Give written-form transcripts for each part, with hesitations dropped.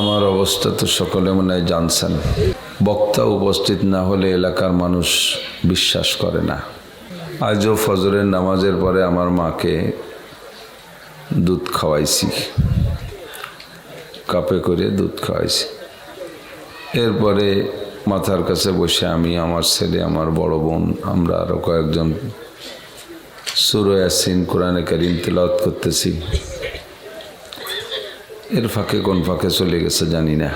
আমার অবস্থা তো সকলে মনে হয় জানছেন। বক্তা উপস্থিত না হলে এলাকার মানুষ বিশ্বাস করে না। আজও ফজরের নামাজের পরে আমার মাকে দুধ খাওয়াইছি, কাপে করে দুধ খাওয়াইছি। এরপরে মাথার কাছে বসে আমি, আমার ছেলে, আমার বড় বোন, আমরা আরও কয়েকজন সূরা ইয়াসিন কোরআনে কারীম তিলাওয়াত করতেছি। এর ফাঁকে কোন ফাঁকে চলে গেছে জানি না।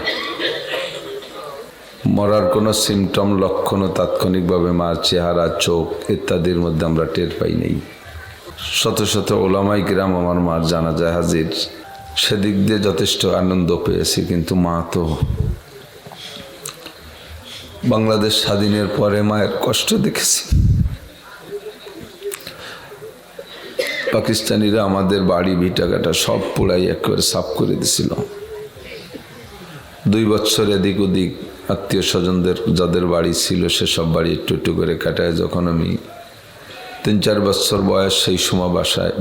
মরার কোনো সিমটম, লক্ষণও তাৎক্ষণিকভাবে মার চেহারা, চোখ ইত্যাদির মধ্যে আমরা টের পাই নেই। শত শত ওলামাই কিরাম আমার মার জানাজায় হাজির, সেদিক দিয়ে যথেষ্ট আনন্দ পেয়েছি। কিন্তু মা তো বাংলাদেশ স্বাধীনের পরে মায়ের কষ্ট দেখেছি। পাকিস্তানিরা আমাদের বাড়ি ভিটাঘাটা সব পোড়াই একেবারে সাফ করে দিছিল। 2 বছর এদিক ওদিক আত্মীয় স্বজনদের যাদের বাড়ি ছিল সেসব বাড়ি একটু একটু করে কাটায়। যখন আমি 3-4 বছর বয়স, সেই সময়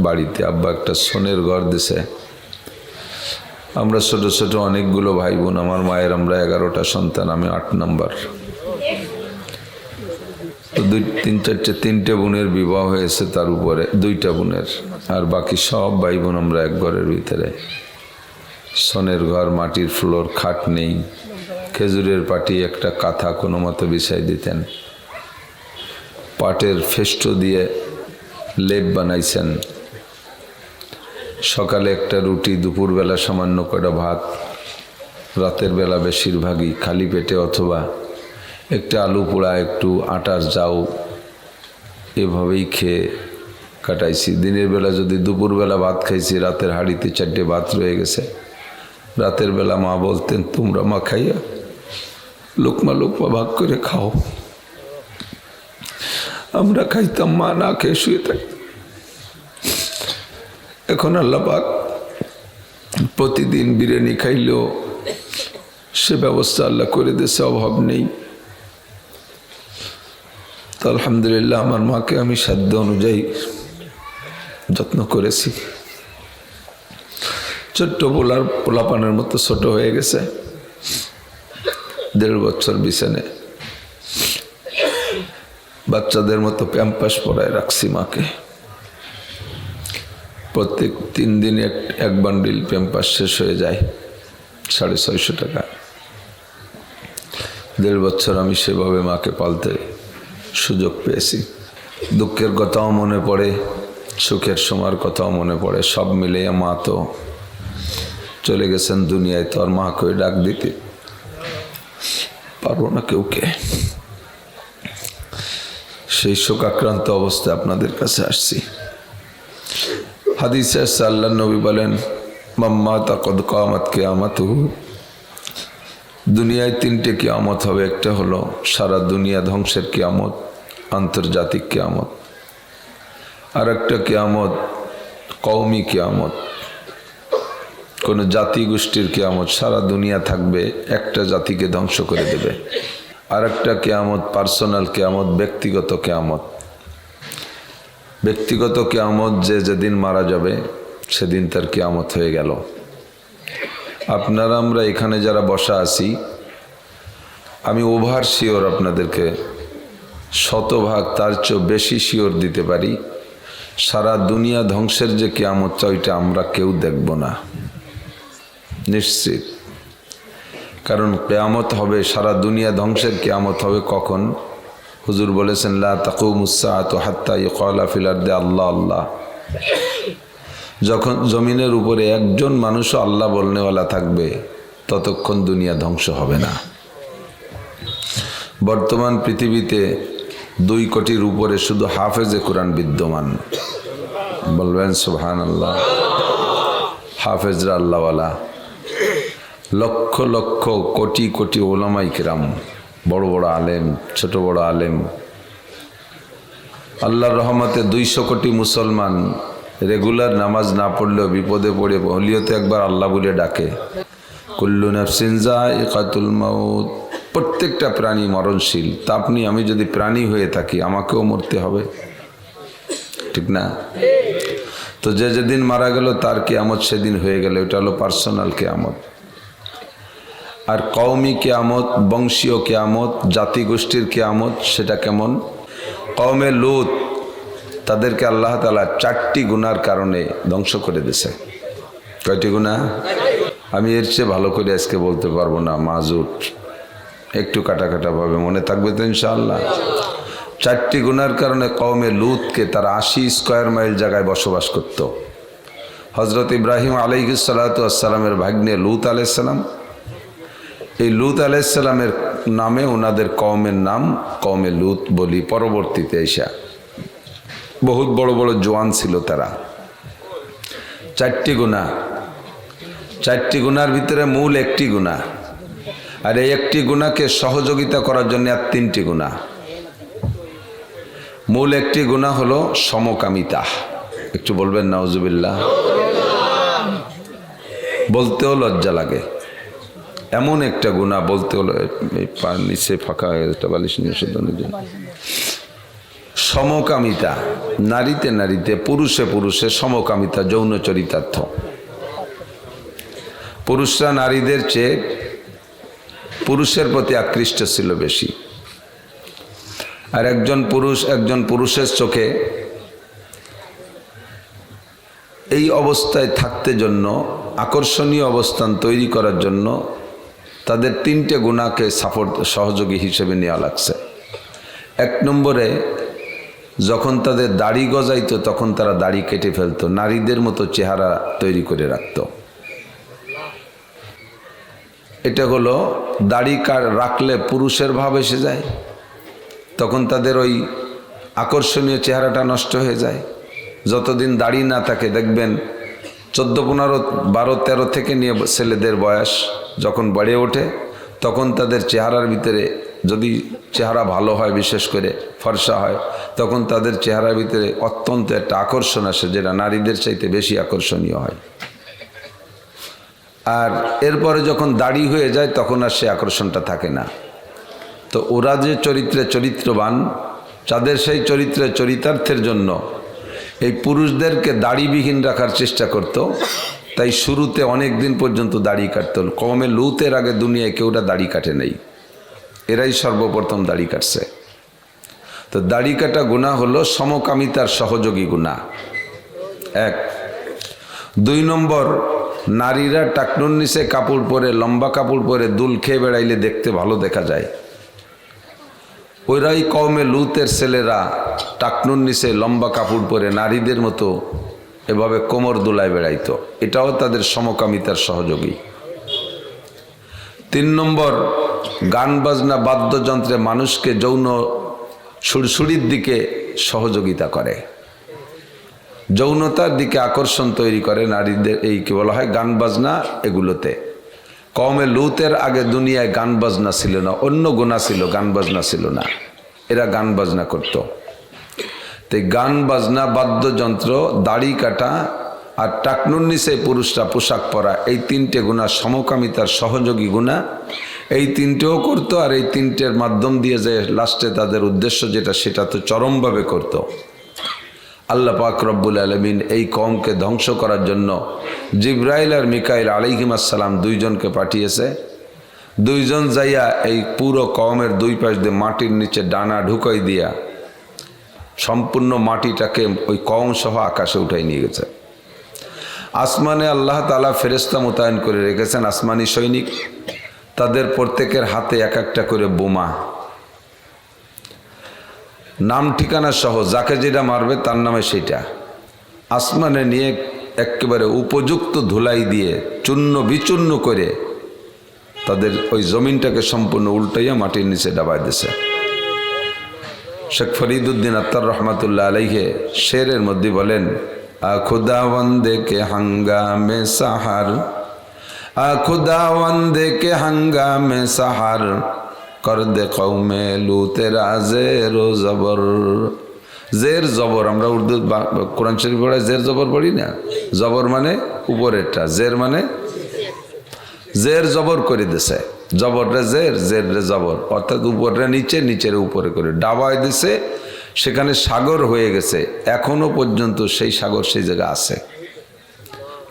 বাড়িতে আব্বা একটা সোনের ঘর দিছে। আমরা ছোট ছোট অনেকগুলো ভাই বোন, আমার মায়ের আমরা 11টা সন্তান, আমি 8 নম্বর। তো 3-4টে বোনের বিবাহ হয়েছে, তার উপরে 2টা বোনের, আর বাকি সব ভাই বোন আমরা এক ঘরের ভিতরে। সোনের ঘর, মাটির ফ্লোর, খাট নেই, খেজুরের পাটি একটা কাঁথা কোনো মতো বিছাই দিতেন, পাটের ফেস্টো দিয়ে লেপ বানাইছেন। সকালে একটা রুটি, দুপুরবেলা সামান্য কটা ভাত, রাতের বেলা বেশিরভাগই খালি পেটে অথবা একটা আলু পোড়া, একটু আটার যাও, এভাবেই খেয়ে কাটাইছি। দিনের বেলা যদি দুপুরবেলা ভাত খাইছি, রাতের হাঁড়িতে 4টে ভাত রয়ে গেছে। রাতের বেলা মা বলতেন, তোমরা মা খাইয়া লোকমা লোকমা ভাগ করে খাও। আমরা খাইতাম, মা না খেয়ে শুয়ে থাকি। এখন আল্লাহ পাক প্রতিদিন বিরিয়ানি খাইলেও সে ব্যবস্থা আল্লাহ করে দিয়েছে, অভাব নেই। তো আলহামদুলিল্লাহ আমার মাকে আমি সাধ্য অনুযায়ী যত্ন করেছি। ছোট্ট পোলাপানের মতো ছোট হয়ে গেছে, 1.5 বছর বিছানে, বাচ্চাদের মতো প্যাম্পাস পরায় রাখছি মাকে। প্রত্যেক 3 দিনে এক বান্ডিল প্যাম্পাস শেষ হয়ে যায়, 650 টাকা। 1.5 বছর আমি সেভাবে মাকে পালতে সুযোগ পেয়েছি। দুঃখের কথাও মনে পড়ে, সুখের সময়ের কথাও মনে পড়ে। সব মিলে মা তো চলে গেছেন দুনিয়ায়, তো আর মাকে ডাক দিতে পারবো না কেউকে। সেই শোকাক্রান্ত অবস্থায় আপনাদের কাছে আসছি। হাদিসে আছে, আল্লাহর নবী বলেন, মাম্মাতা কদ কামাত কিয়ামাতুহু, দুনিয়ায় 3টে কিয়ামত হবে। একটা হলো সারা দুনিয়া ধ্বংসের কিয়ামত, আন্তর্জাতিক কিয়ামত। আর একটা কিয়ামত কওমি কিয়ামত, কোন জাতি গোষ্ঠীর কিয়ামত, সারা দুনিয়া থাকবে, একটা জাতিকে ধ্বংস করে দেবে। আর একটা কিয়ামত পার্সোনাল কিয়ামত, ব্যক্তিগত কিয়ামত। ব্যক্তিগত কিয়ামত, যে যেদিন মারা যাবে সেদিন তার কিয়ামত হয়ে গেল। আপনারা আমরা এখানে যারা বসা আছি, আমি ওভার শিওর আপনাদেরকে 100% তার চেয়ে বেশি শিওর দিতে পারি, সারা দুনিয়া ধ্বংসের যে কিয়ামতটা, ওইটা আমরা কেউ দেখব না, নিশ্চিত। কারণ কিয়ামত হবে, সারা দুনিয়া ধ্বংসের কিয়ামত হবে কখন? হুজুর বলেছেন, লা তাকুমুস সাআতু হাত্তা ইউকালা ফিল আরদি আল্লাহ আল্লাহ। যখন জমিনের উপরে একজন মানুষও আল্লাহ বলনেওয়ালা থাকবে, ততক্ষণ দুনিয়া ধ্বংস হবে না। বর্তমান পৃথিবীতে 2 কোটির উপরে শুধু হাফেজে কোরআন বিদ্যমান। বলবেন সুবহানাল্লাহ। হাফেজরা আল্লাহওয়ালা, লক্ষ লক্ষ কোটি কোটি ওলামায়ে কিরাম, বড় বড় আলেম, ছোট বড় আলেম। আল্লাহর রহমতে 200 কোটি মুসলমান রেগুলার নামাজ না পড়লেও বিপদে পড়ে হলিওতে একবার আল্লাহ বলে ডাকে। কুল্লু নাফসিন যায়িকাতুল মাউত, প্রত্যেকটা প্রাণী মরণশীল। তা আপনি আমি যদি প্রাণী হয়ে থাকি, আমাকেও মরতে হবে, ঠিক না? তো যে যেদিন মারা গেল তার কিয়ামত সেদিন হয়ে গেল, এটা হলো পার্সোনাল কিয়ামত। আর কওমি কিয়ামত, বংশীয় কিয়ামত, জাতিগোষ্ঠীর কিয়ামত সেটা কেমন? কওমে লূত তাদেরকে আল্লাহ তাআলা 4টি গুনার কারণে ধ্বংস করে দিয়েছে। কয়টি গুনাহ? আমি এর চেয়ে ভালো করে আজকে বলতে পারবো না, মাজুর, একটু কাটা কাটা ভাবে মনে থাকবে তো ইনশাআল্লাহ। 4টি গুনার কারণে কওমে লূতকে তারা 80 স্কয়ার মাইল জায়গায় বসবাস করত। হযরত ইব্রাহিম আলাইহিস সালাতু ওয়াস সালামের ভাগ্নে লূত আলাইহিস সালাম, এই লূত আলাইহিস সালামের নামে ওনাদের কওমের নাম কওমে লূত বলি। পরবর্তীতে এসে বহুত বড় বড় জওয়ান ছিল তারা। 4টি গুনাহ, 4টি গুনার ভিতরে মূল একটি গুনাহ, আর এই একটি গুনাহকে সহযোগিতা করার জন্য আর 3টি গুনাহ। মূল একটি গুনাহ হলো সমকামিতা। একটু বলবেন নাউজুবিল্লাহ। বলতেও লজ্জা লাগে, এমন একটা গুনাহ বলতে হলো। নিচে ফাঁকা একটা বালিশ নিয়ে শুদ্ধ নিজে। সমকামিতা, নারীতে নারীতে, পুরুষে পুরুষে সমকামিতা, যৌন চরিতার্থ। পুরুষরা নারীদের চেয়ে পুরুষের প্রতি আকৃষ্ট ছিল বেশি। আর একজন পুরুষের চোখে এই অবস্থায় থাকতে জন্য, আকর্ষণীয় অবস্থান তৈরি করার জন্য তাদের 3টে গুনাহকে সহযোগী হিসেবে নেওয়া লাগছে। 1 নম্বরে, যখন তাদের দাড়ি গজাইতো তখন তারা দাড়ি কেটে ফেলতো, নারীদের মতো চেহারা তৈরি করে রাখতো। এটা হলো দাড়ি রাখলে পুরুষের ভাব এসে যায়, তখন তাদের ওই আকর্ষণীয় চেহারাটা নষ্ট হয়ে যায়। যতদিন দাড়ি না থাকে দেখবেন 14, 15, 12, 13 থেকে নিয়ে ছেলেদের বয়স যখন বেড়ে ওঠে তখন তাদের চেহারার ভিতরে, যদি চেহারা ভালো হয়, বিশেষ করে ফর্সা হয়, তখন তাদের চেহারার ভিতরে অত্যন্ত একটা আকর্ষণ আসে, যেটা নারীদের চাইতে বেশি আকর্ষণীয় হয়। আর এরপরে যখন দাড়ি হয়ে যায় তখন আর সে আকর্ষণটা থাকে না। তো ওরা যে চরিত্রবান, তাদের সেই চরিতার্থের জন্য এই পুরুষদেরকে দাড়িবিহীন রাখার চেষ্টা করত। তাই শুরুতে অনেক দিন পর্যন্ত দাড়ি কাটত। কওমে লূতের আগে দুনিয়ায় কেউটা দাড়ি কাটে নাই, এরাই সর্বপ্রথম দাড়ি কাটছে। তো দাড়ি কাটা গুনাহ হলো সমকামিতার সহযোগী গুনাহ 1। 2 নম্বর, নারীরা টাকনুর নিচে কাপড় পরে, লম্বা কাপড় পরে দুল খেয়ে বেড়াইলে দেখতে ভালো দেখা যায়। ওইরাই কওমে লূতের ছেলেরা টাকনুর নিচে লম্বা কাপড় পরে নারীদের মতো এভাবে কোমর দুলায় বেড়াইতো, এটাও তাদের সমকামিতার সহযোগী। 3 নম্বর, গান বাজনা বাদ্যযন্ত্রে মানুষকে যৌন সুরসুরির দিকে সহযোগিতা করে, যৌনতার দিকে আকর্ষণ তৈরি করে নারীদের। এই কি বলা হয়, গান বাজনা। এগুলোতে কওমে লূতের আগে দুনিয়ায় গান বাজনা ছিল না, অন্য গুনাহ ছিল, গান বাজনা ছিল না। এরা গান বাজনা করত। তাই গান বাজনা, বাদ্যযন্ত্র, দাড়ি কাটা আর টাকনুর নিচে পুরুষরা পোশাক পরা, এই 3টে গুনাহ সমকামিতার সহযোগী গুনাহ। এই 3টেও করতো, আর এই 3টের মাধ্যম দিয়ে যে লাস্টে তাদের উদ্দেশ্য যেটা, সেটা তো চরমভাবে করত। আল্লাহ পাক রব্বুল আলামিন এই কওমকে ধ্বংস করার জন্য জিবরাইল আর মিকাইল আলাইহিস সালাম 2 জনকে পাঠিয়েছে। 2 জন যাইয়া এই পুরো কওমের 2 পাশ দিয়ে মাটির নিচে ডানা ঢুকাই দিয়া সম্পূর্ণ মাটিটাকে ওই কওম সহ আকাশে উঠাই নিয়ে গেছে। আসমানে আল্লাহ তাআলা ফেরেশতা মোতায়েন করে রেখেছেন, আসমানি সৈনিক। তাদের প্রত্যেকের হাতে এক একটা করে বোমা, নাম ঠিকানা সহ, যাকে যেটা মারবে তার নামে সেটা আসমানে নিয়ে একেবারে উপযুক্ত ধুলাই দিয়ে চূর্ণ বিচূর্ণ করে তাদের ওই জমিনটাকে সম্পূর্ণ উল্টাইয়া মাটির নিচে ডাবাই দিছে। শেখ ফরিদুদ্দিন আত্তার রহমাতুল্লাহ আলাইহে শেরের মধ্যে বলেন, আখুদাওয়ান্দে কে হাঙ্গামে সাহার, আখুদাওয়ান্দে কে হাঙ্গামে সাহার, কর দে কওমে লূতেরা জের ও জবর। জের জবর, আমরা উর্দু কোরআন শরীফ পড়াই জের জবর পড়ি না। জবর মানে উপরেরটা, জের মানে জের জবর করে দিছে। জবরটা জের, জের রে জবর, অর্থাৎ উপরটা নিচে, নিচের উপরে করে ডাবায় দিছে। সেখানে সাগর হয়ে গেছে, এখনো পর্যন্ত সেই সাগর সেই জায়গা আছে।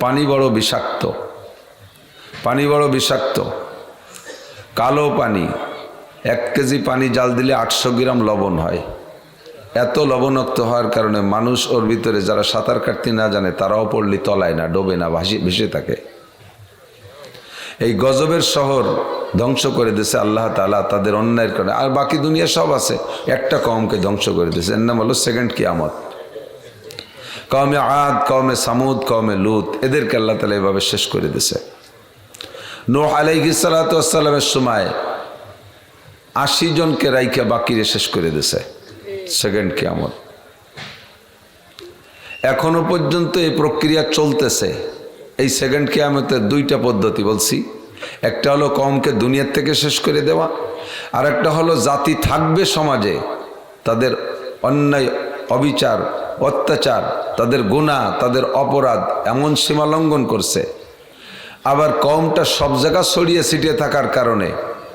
পানি বড় বিষাক্ত, পানি বড় বিষাক্ত। কালো পানি, 1 কেজি পানি জাল দিলে 800 গ্রাম লবণ হয়। এত লবণাক্ত হওয়ার কারণে মানুষ ওর ভিতরে যারা সাঁতার কাটতে না জানে তারাও পড়লে তলায় না, ডোবে না, ভেসে থাকে। এই গজবের শহর ধ্বংস করে দিয়েছে আল্লাহ তাআলা তাদের অন্যায়ের কারণে। আর বাকি দুনিয়া সব আছে, একটা কওমকে ধ্বংস করে দিয়েছে, এর নাম হলো সেকেন্ড কিয়ামত। কওমে আদ, কওমে সামুদ, কওমে লুত, এদেরকে আল্লাহ তাআলা এভাবে শেষ করে দিয়েছে। নূহ আলাইহিস সালাতু ওয়াস সালামের সময় 80 জনকে রাইখা বাকিরে শেষ করে দিয়েছে, সেকেন্ড কিয়ামত। এখনো পর্যন্ত এই প্রক্রিয়া চলতেছে। এই সেকেন্ড কিয়ামতের 2টা পদ্ধতি বলছি, একটা হলো কওমকে দুনিয়ার থেকে শেষ করে দেওয়া, আর একটা হলো জাতি থাকবে সমাজে, তাদের অন্যায়, অবিচার, অত্যাচার, তাদের গুনাহ, তাদের অপরাধ এমন সীমা লঙ্ঘন করছে। আবার কওমটা সব জায়গা ছড়িয়ে ছিটিয়ে থাকার কারণে,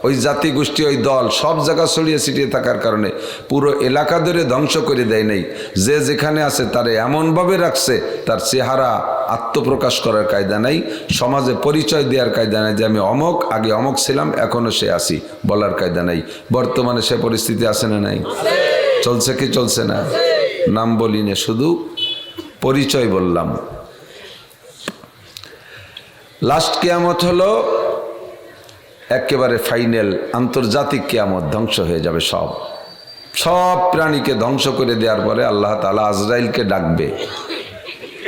ওই জাতি গোষ্ঠী, ওই দল সব জায়গা ছড়িয়ে ছিটিয়ে থাকার কারণে পুরো এলাকা ধরে ধ্বংস করে দেয় নাই। যে যেখানে আছে তারে এমনভাবে রাখছে, তার চেহারা আত্মপ্রকাশ করার কায়দা নাই, সমাজে পরিচয় দেওয়ার কায়দা নাই যে আমি অমক, আগে অমক ছিলাম, এখনো সে আছি বলার কায়দা নাই। বর্তমানে সে পরিস্থিতি আছে না নাই? চলছে কি চলছে না? নাম বলি না, শুধু পরিচয় বললাম। লাস্ট কিয়ামত হলো একেবারে ফাইনাল আন্তর্জাতিক কিয়ামত, ধ্বংস হয়ে যাবে সব প্রাণীকে ধ্বংস করে দেওয়ার পরে আল্লাহ তাআলা আজরাইলকে ডাকবে,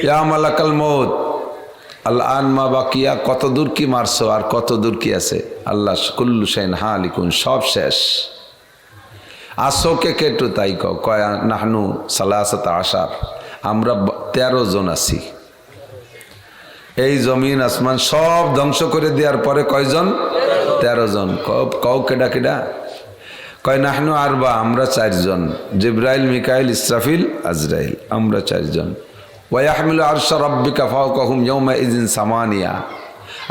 ইয়া মালাকাল মউত আল-আন মা বাকিয়া, কত দূর কি মারছো আর কত দূর কি আছে? আল্লাহ কুল্লু শাইইন হালিকুন, সব শেষ। আসো কে কেটু তাই কয় নাহনু সালাসাতা আশার, আমরা 13 জন আছি। এই জমিন আসমান সব ধ্বংস করে দেওয়ার পরে কয়জন? 13 জন। কও কেডা কেডা? কয় নাহনু আরবা, আমরা 4 জন, জিবরাইল, মিকাইল, ইসরাফিল, আজরাইল, আমরা 4 জন। ওয়াহমিলু আরশা রাব্বিকা ফাওকাহুম ইয়াওমা ইযিন সামানিয়া,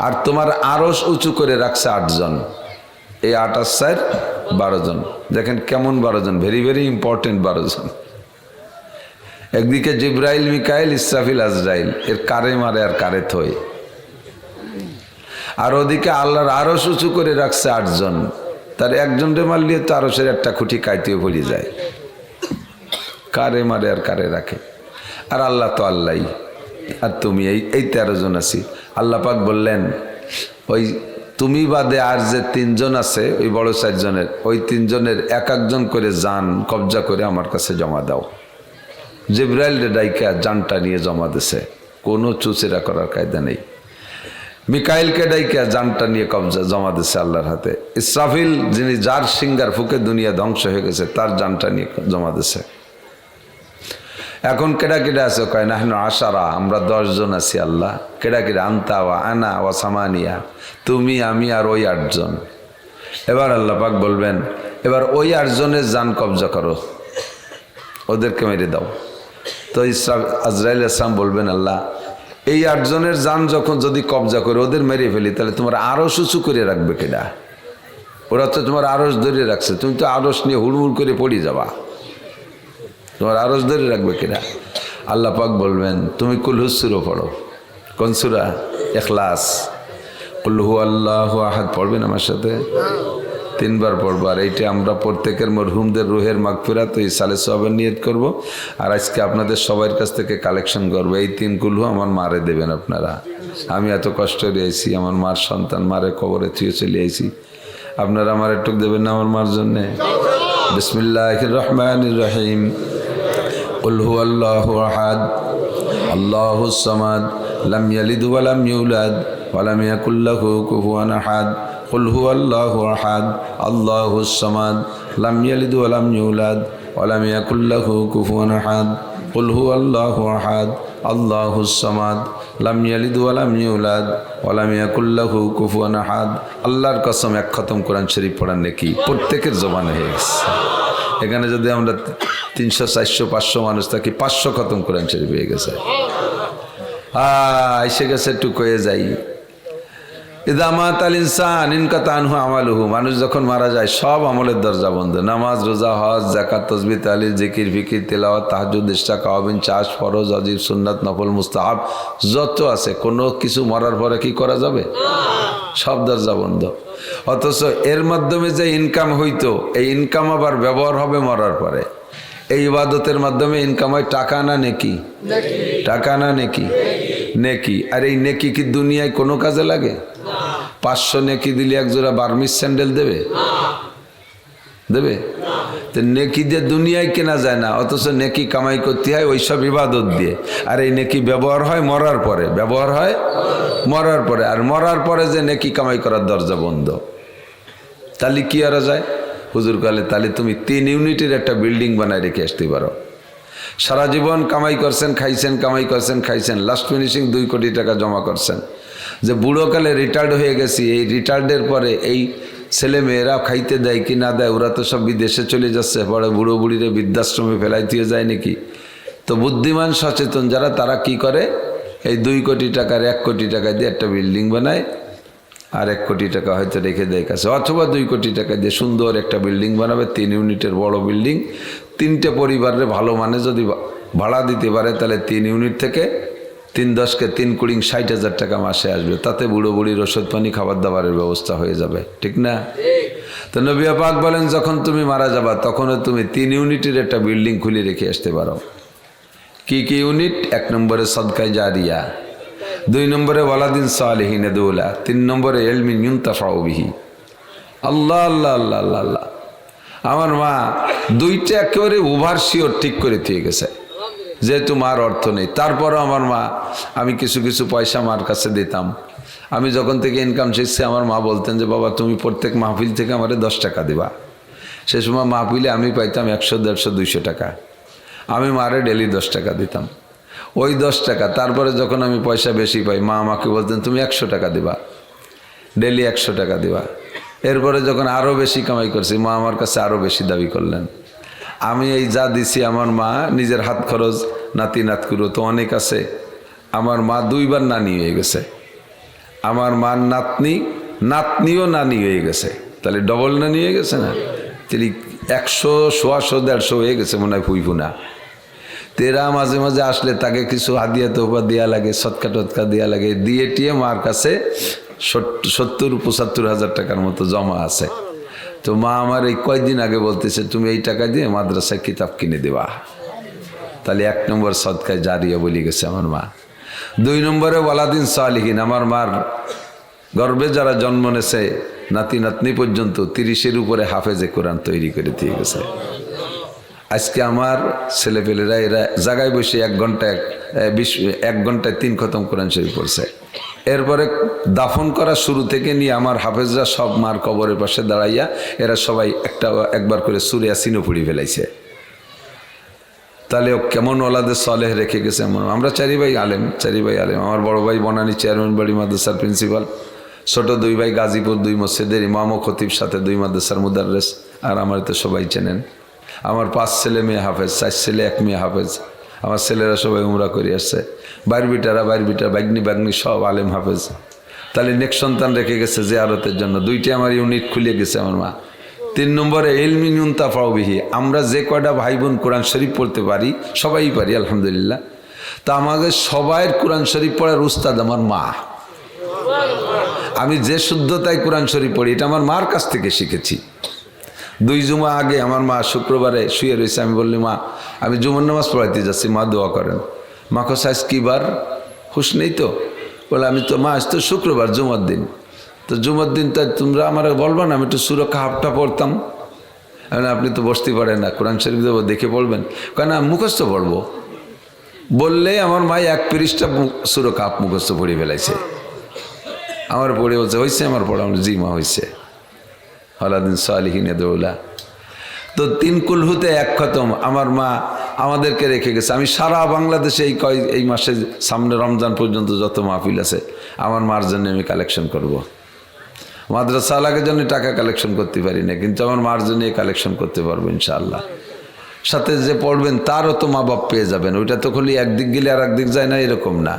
আর তোমার আরশ উঁচু করে রাখছে 8 জন। এই 8 আর 4 12 জন। দেখেন কেমন 12 জন, ভেরি ভেরি ইম্পর্টেন্ট 12 জন। একদিকে জিবরাইল, মিকাইল, ইসরাফিল, আজরাইল, এর কারে মারে আর কারে থই। আর ওদিকে আল্লাহর আরশ উঁচু করে রাখছে 8 জন, তার একজনরে মারলে তো আরশের একটা খুঁটি কাইতেও পড়ে যায়। কারে মারে আর কারে রাখে? আর আল্লাহ তো আল্লাহই, আর তুমি এই 13 জন আছি। আল্লাহ পাক বললেন, ওই তুমি বাদে আর যে 3 জন আছে, ওই বড় 4 জনের, ওই 3 জনের এক একজন করে জান কবজা করে আমার কাছে জমা দাও। জিবরাইল রে ডাইকা জানটা নিয়ে জমা দিছে, কোনো চুচেরা করার কায়দা নেই। মিকাইলকে ডাইকা জানটা নিয়ে কবজা জমা দিছে আল্লাহর হাতে। ইসরাফিল, যিনি যার সিঙ্গার ফুকে দুনিয়া ধ্বংস হয়ে গেছে, তার জানটা নিয়ে জমা দিছে। এখন কেডা কেডা আছে? কয় নাহনু আশারা, আমরা 10 জন আছি আল্লাহ। কেডা কেডা? আনতা ওয়া আনা ওয়া সামানিয়া, তুমি, আমি আর ওই 8 জন। এবার আল্লাহ পাক বলবেন, এবার ওই 8 জনের জান কবজা করো, ওদেরকে মেরে দাও। তো আজরাইল ইসলাম বলবেন, আল্লাহ এই 8 জনের জান যখন যদি কবজা করে ওদের মেরে ফেলি, তাহলে তোমার আরশ উঁচু করে রাখবে কেডা? ওরা তো তোমার আরশ ধরে রাখছে, তুমি তো আরশ নিয়ে হুড়মুড় করে পড়ে যাবা, তোমার আরশ ধরে রাখবে কেডা? আল্লাহ পাক বলবেন, তুমি কুলহুস সূরা পড়ো। কোন সূরা? ইখলাস। কুল হুয়াল্লাহু আহাদ পড়বেন আমার সাথে? 3 বার পড়বো। আর এইটা আমরা প্রত্যেকের মরহুমদের রুহের মাগফিরাত, এই সালে সওয়াবের নিয়ত করব। আর আজকে আপনাদের সবার কাছ থেকে কালেকশন করবো। এই 3 কুলহু আমার মারে দেবেন আপনারা। আমি এত কষ্ট রয়েছি, আমার মার সন্তান, মারে কবরে থুয়ে চলে আইছি, আপনারা আমার একটু দেবেন না আমার মার জন্যে? বিসমিল্লাহির রহমানির রহিম। কুল হুয়াল্লাহু আহাদ আল্লাহুস সামাদ লাম ইয়ালিদ ওয়া লাম ইউলাদ ওয়া লাম ইয়াকুল লাহু কুফুয়ান আহাদ। কুল হুয়াল্লাহু আহাদ আল্লাহুস সামাদ লাম ইয়ালিদ ওয়া লাম ইউলাদ ওয়া লাম ইয়াকুল লাহু কুফুয়ান আহাদ। কুল হুয়াল্লাহু আহাদ আল্লাহুস সামাদ লাম ইয়ালিদ ওয়া লাম ইউলাদ ওয়া লাম ইয়াকুল লাহু কুফুয়ান আহাদ। আল্লাহর কসম, 1 খতম কোরআন শরীফ পড়ার নেকি প্রত্যেকের জবানে হয়ে গেছে। এখানে যদি আমরা 300, 400, 500 মানুষ থাকি, 500 খতম কোরআন শরীফ হয়ে গেছে। এসে গেছে একটু কয়ে যাই, ইযা মাতাল ইনসান ইনকাতা আনহু আমালুহু, মানুষ যখন মারা যায় সব আমলের দরজা বন্ধ। নামাজ, রোজা, হজ, যাকাত, তাসবিহ, তাহলিল, জিকির, ফিকির, তিলাওয়াত, তাহাজ্জুদ, ইশরাক, আওয়াবিন, চাষ, ফরজ, ওয়াজিব, সুন্নাত, নফল, মুস্তাহাব যত আছে, কোনো কিছু মরার পরে কি করা যাবে? সব দরজা বন্ধ। অথচ এর মাধ্যমে যে ইনকাম হইতো, এই ইনকাম আবার ব্যবহার হবে মরার পরে। এই ইবাদতের মাধ্যমে ইনকাম হয় টাকা না নেকি? টাকা না নেকি? নেকি। আর এই নেকি কি দুনিয়ায় কোনো কাজে লাগে? 500 নেকি দিলে একজোড়া বার্মিস স্যান্ডেল দেবে? দেবে? তো নেকি দিয়ে দুনিয়ায় কেনা যায় না, অথচ নেকি কামাই করতে হয় ওইসব ইবাদত দিয়ে। আর এই নেকি ব্যবহার হয় মরার পরে, ব্যবহার হয় মরার পরে। আর মরার পরে যে নেকি কামাই করার দরজা বন্ধ। তাহলে কি আর যায়? হুজুর কালে তাহলে তুমি 3 ইউনিটের একটা বিল্ডিং বানায় রেখে আসতে পারো। সারা জীবন কামাই করছেন, খাইছেন, কামাই করছেন, খাইছেন, লাস্ট ফিনিশিং 2 কোটি টাকা জমা করছেন। যে বুড়োকালে রিটায়ার্ড হয়ে গেছি, এই রিটায়ার্ডের পরে এই ছেলে মেয়েরা খাইতে দেয় কি না দেয়, ওরা তো সব বিদেশে চলে যাচ্ছে, পরে বুড়ো বুড়িরে বৃদ্ধাশ্রমে ফেলাই দিয়ে যায় নাকি। তো বুদ্ধিমান সচেতন যারা, তারা কি করে, এই 2 কোটি টাকার 1 কোটি টাকা দিয়ে একটা বিল্ডিং বানায়, আর 1 কোটি টাকা হয়তো রেখে দেয় কাছে, অথবা 2 কোটি টাকা দিয়ে সুন্দর একটা বিল্ডিং বানাবে, 3 ইউনিটের বড় বিল্ডিং। 3টে পরিবারের ভালো মানে যদি ভাড়া দিতে পারে, তাহলে 3 ইউনিট থেকে 3 10 3 20 60,000 টাকা মাসে আসবে। তাতে বুড়ো বুড়ির ওষুধ পানি খাবার দাবারের ব্যবস্থা হয়ে যাবে, ঠিক না? তো নবী পাক বলেন, যখন তুমি মারা যাবা তখনও তুমি 3 ইউনিটের একটা বিল্ডিং খুলে রেখে আসতে পারো। কি কি ইউনিট? 1 নম্বরে সদকায়ে জারিয়া, 2 নম্বরে ওয়ালাদিন সালিহিন ইয়াদউলা, 3 নম্বরে ইলমিন ইউনতাফাউ বিহি। আল্লাহ আল্লাহ আল্লাহ আল্লাহ আল্লাহ। আমার মা 2টা একেবারে ওভারশিওর ঠিক করে দিয়ে গেছে, যেহেতু মার অর্থ নেই। তারপরও আমার মা, আমি কিছু কিছু পয়সা মার কাছে দিতাম। আমি যখন থেকে ইনকাম শিখছি, আমার মা বলতেন যে বাবা তুমি প্রত্যেক মাহফিল থেকে আমারে 10 টাকা দিবা। সে সময় মাহফিলে আমি পাইতাম 100, 150, 200 টাকা। আমি মারে ডেলি 10 টাকা দিতাম। ওই 10 টাকা, তারপরে যখন আমি পয়সা বেশি পাই, মা আমাকে বলতেন তুমি 100 টাকা দিবা, ডেলি 100 টাকা দিবা। এরপরে যখন আরও বেশি কামাই করছি, মা আমার কাছে আরও বেশি দাবি করলেন। আমি এই যা দিছি, আমার মা নিজের হাত খরচ, নাতি নাতকুরো তো অনেক আছে, আমার মা 2 বার নানি হয়ে গেছে। আমার মার নাতনি, নাতনিও নানি হয়ে গেছে, তাহলে ডবল নানি হয়ে গেছে না? তিনি 100, 150, 150 হয়ে গেছে মনে হয় ফুইফুনা। তেরা মাঝে মাঝে আসলে তাকে কিছু হাদিয়া তোফা দেওয়া লাগে, সৎকা টৎকা দেওয়া লাগে, দিয়ে টিয়ে মার কাছে 70-75 হাজার টাকার মতো জমা আছে। তো মা আমার এই কয়েকদিন আগে বলতেছে তুমি এই টাকা দিয়ে মাদ্রাসায় কিতাব কিনে দেবা। তাহলে 1 নম্বর সদকায়ে জারিয়া বলে গেছে আমার মা। 2 নম্বরে ওয়ালাদিন সালিহিন, আমার মার গর্ভে যারা জন্ম নেছে নাতি নাতনি পর্যন্ত 30-এর উপরে হাফেজে কোরআন তৈরি করে দিয়ে গেছে। আজকে আমার ছেলেপেলেরা এরা জায়গায় বসে 1 ঘন্টায় 1 ঘন্টায় 3 খতম কোরআন শরীফ পড়ছে। এরপরে দাফন করা শুরু থেকে নিয়ে আমার হাফেজরা সব মার কবরের পাশে দাঁড়াইয়া এরা সবাই একবার করে সূরা ইয়াসিনও পড়ে ফেলাইছে। তাহলে কেমন ওলাদে সালেহ রেখে গেছে। আমরা 4 ভাই আলেম, 4 ভাই আলেম। আমার বড় ভাই বনানী চেয়ারম্যান বাড়ি মাদ্রাসার প্রিন্সিপাল, ছোট 2 ভাই গাজীপুর 2 মসজিদের ইমাম ও খতিব, সাথে 2 মাদ্রাসার মুদাররেস। আর আমার তো সবাই চেনেন। আমার 5 ছেলে মেয়ে হাফেজ, 4 ছেলে 1 মেয়ে হাফেজ। আমার ছেলেরা সবাই উমরা করে আসছে, বাইর বিটা বাগ্নি বাগ্নি সব আলেম হাফেজ। তাহলে নেক্সট সন্তান রেখে গেছে জিয়ারতের জন্য। 2টি আমার ইউনিট খুলে গেছে আমার মা। 3 নম্বরে ইলমিন ইউনতাফাউ বিহি, আমরা যে কয়টা ভাই বোন কোরআন শরীফ পড়তে পারি, সবাই পারি আলহামদুলিল্লাহ। তা আমাদের সবাইয়ের কোরআন শরীফ পড়ার উস্তাদ আমার মা। আমি যে শুদ্ধতায় কোরআন শরীফ পড়ি, এটা আমার মার কাছ থেকে শিখেছি। 2 জুমা আগে আমার মা শুক্রবারে শুয়ে রয়েছে, আমি বললি মা আমি জুমার নামাজ পড়াইতে যাচ্ছি, মা দোয়া করেন। মা কো আজ কি বার, হুশ নেই তো? বলে আমি তো মা আজ তো শুক্রবার, জুমার দিন। তো জুমার দিন তাই তোমরা আমার বলবা না আমি একটু সূরা কাহফটা পড়তাম? আপনি তো বসতে পারেন না, কোরআন শরীফ দেবো দেখে পড়বেন? কেন মুখস্থ পড়বো বললে আমার মা 1 পৃষ্ঠা সূরা কাহফ মুখস্থ পড়ে ফেলাইছে। আমার পড়ে বলছে হয়েছে আমার পড়া? জি মা হয়েছে। ওয়ালাদিন সালিহিন ইয়াদউলা। তো 3 কুলহুতে 1 খতম আমার মা আমাদেরকে রেখে গেছে। আমি সারা বাংলাদেশে এই মাসে সামনে রমজান পর্যন্ত যত মাহফিল আছে আমার মার জন্য আমি কালেকশন করব। মাদ্রাসা আলাকের জন্য টাকা কালেকশন করতে পারি না, কিন্তু আমার মার জন্য কালেকশন করতে পারবো ইনশাআল্লাহ। সাথে যে পড়বেন তারও তো মা বাপ পেয়ে যাবেন। ওইটা তো খালি একদিক গেলে আর একদিক যায় না, এরকম না।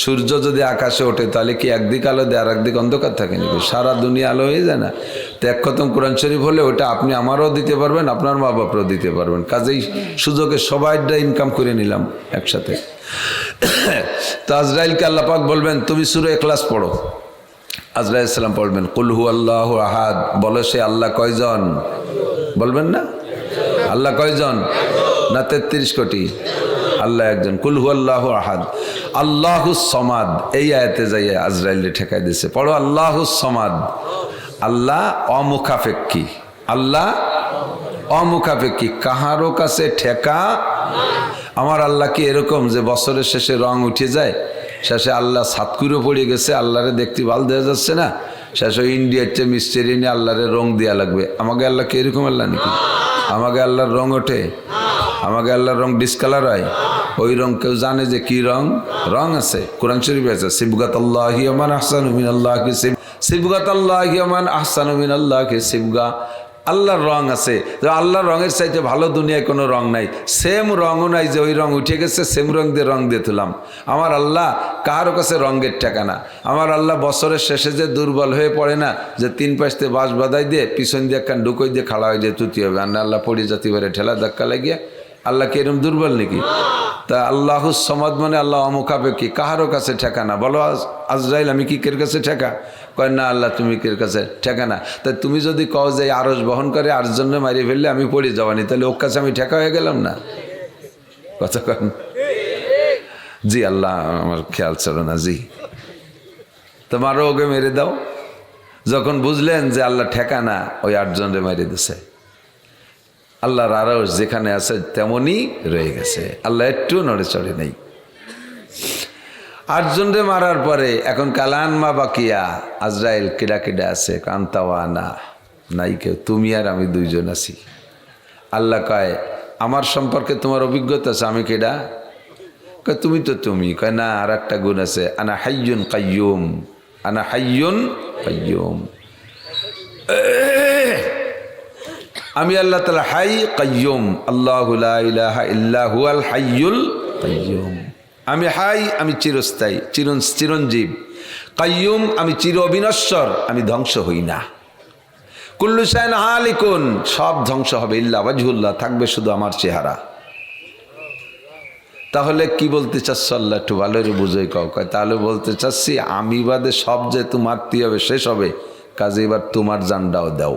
সূর্য যদি আকাশে ওঠে তাহলে কি একদিক আলো দেয় আর একদিক অন্ধকার থাকে নাকি? সারা দুনিয়া আলো হয়ে যায় না? তো 1 খতম কোরআন শরীফ হলে ওটা আপনি আমারও দিতে পারবেন, আপনার মা বাপরাও দিতে পারবেন। কাজেই সুযোগে সবাইটা ইনকাম করে নিলাম একসাথে। তো আজরাইলকে আল্লাহ পাক বলবেন তুমি সূরা ইখলাস পড়ো। আজরাইল সালাম পড়বেন কুল হু আল্লাহু আহাদ, বলে সে আল্লাহ কয়জন? বলবেন না? আল্লাহ কয়জন? না 33 কোটি? আল্লাহ একজন। কুল হু আল্লাহু আহাদ আল্লাহুস সমাদ, এই আয়াতে যাইয়া আজরাইলে ঠেকাই দিছে। পড়ো আল্লাহুস সমাদ। আল্লাহ অমুখাপেক্ষী, আল্লাহ অমুখাপেক্ষী, কাহারও কাছে ঠেকা। আমার আল্লাহ কি এরকম যে বছরের শেষে রং উঠে যায়, শেষে আল্লাহ সাতকুরো পড়ে গেছে, আল্লাহরে দেখতে ভালো দেওয়া যাচ্ছে না, শেষে ইন্ডিয়ার চেয়ে মিস্ত্রি নিয়ে আল্লাহরে রং দেওয়া লাগবে? আমাকে আল্লাহ কি এরকম আল্লাহ নাকি? আমাকে আল্লাহর রং ওঠে? আমাকে আল্লাহর রং ডিসকালার হয়? ওই রং কেউ জানে যে কি রং? রং আছে, কোরআন শরীফ আছে, সিবগাতাল্লাহি ওয়া মান আহসানু মিনাল্লাহি সিবগাতাল্লাহি ওয়া মান আহসানু মিনাল্লাহি সিবগা। আল্লাহর রং আছে, আল্লাহর রঙের চাইতে ভালো দুনিয়ায় কোনো রং নাই। সেম রঙও নাই যে ওই রং উঠে গেছে সেম রং দিয়ে তুলাম। আমার আল্লাহ কারো কাছে রঙের ঠেকানা। আমার আল্লাহ বছরের শেষে যে দুর্বল হয়ে পড়ে না, যে 3 পাশে বাঁশ বাঁধাই দিয়ে পিছন দিয়ে একখান ঢুকোই দিয়ে খাড়া হয়ে যায় তুতি হবে, আর আল্লাহ পড়ে জাতি বেড়ে ঠেলা ধাক্কা লাগিয়ে। আল্লাহ কি এরকম দুর্বল নাকি? তা আল্লাহুস সমাদ মানে আল্লাহ অমুখাপেক্ষী, কাহারও কাছে ঠেকানা। বলো আজরাইল আমি কি কের কাছে ঠেকা? কয় না আল্লাহ তুমি কের কাছে ঠেকানা। তাই তুমি যদি কও যে আরশ বহন করে আর জন্য মারিয়ে ফেললে আমি পড়ে যাবানি, তাহলে ওর কাছে আমি ঠেকা হয়ে গেলাম না? কথা কন জি? আল্লাহ আমার খেয়াল ছিল না জি। তোমারও ওকে মেরে দাও। যখন বুঝলেন যে আল্লাহ ঠেকানা, ওই 8 জনরে মেরে দিছে। আল্লাহর আরশ যেখানে আছে তেমনই রয়ে গেছে, আল্লাহ একটু নড়ে চড়ে নেই। 8 জনরে মারার পরে এখন কালান মা বাকিয়া, আজরাইল কেডা কেডা আছে? কান্তাওয়ানা, নাই কেউ, তুমি আর আমি 2 জন আছি। আল্লাহ কয় আমার সম্পর্কে তোমার অভিজ্ঞতা আছে? আমি কেডা? কয় তুমি তো তুমি। কয় না, আর একটা গুণ আছে, আনা হাইয়ুন কাইয়ুম, আনা হাইয়ুন কাইয়ুম। আমি আল্লাহ তাআলা হাই কাইয়ুম, আল্লাহু লা ইলাহা ইল্লা হুয়াল হাইয়ুল কাইয়ুম। আমি হাই, আমি চিরস্থায়ী চিরঞ্জীব। কাইয়ুম, আমি চির অবিনশ্বর, আমি ধ্বংস হই না। কুল্লু শাইন হালিকুন, সব ধ্বংস হবে, ইল্লা ওয়াজহুল্লাহ, থাকবে শুধু আমার চেহারা। তাহলে কি বলতে চাচ্ছ আল্লাহ? একটু ভালো করে বুঝোই কও। কয় তাহলে বলতে চাচ্ছি আমি বাদে সব যে তোমার হবে শেষ হবে, কাজে এবার তোমার জানটাও দাও।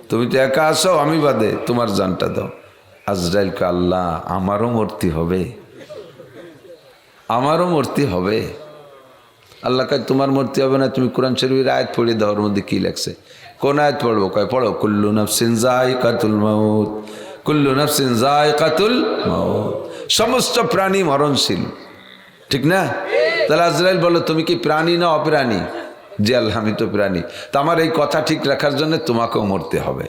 তুমি তো একা আছো, আমি বাদে তোমার জানটা দাও। আজরাইলকে আল্লাহ আমারও মরতে হবে, আমারও মরতে হবে। আল্লাহ কয় তোমার মরতে হবে না, তুমি কোরআন শরীফের আয়াত পড়ে দাও। ওর মধ্যে কি লেখছে? কোন আয়াত পড়বো? কয় পড়ো, কুল্লু নাফসিন যায়কাতুল মাউত, কুল্লু নাফসিন যায়কাতুল মাউত, সমস্ত প্রাণী মরণশীল, ঠিক না? তাহলে আজরাইল বলো তুমি কি প্রাণী না অপ্রাণী? যে আল্লাহ আমি তো প্রাণী। তা আমার এই কথা ঠিক রাখার জন্য তোমাকেও মরতে হবে।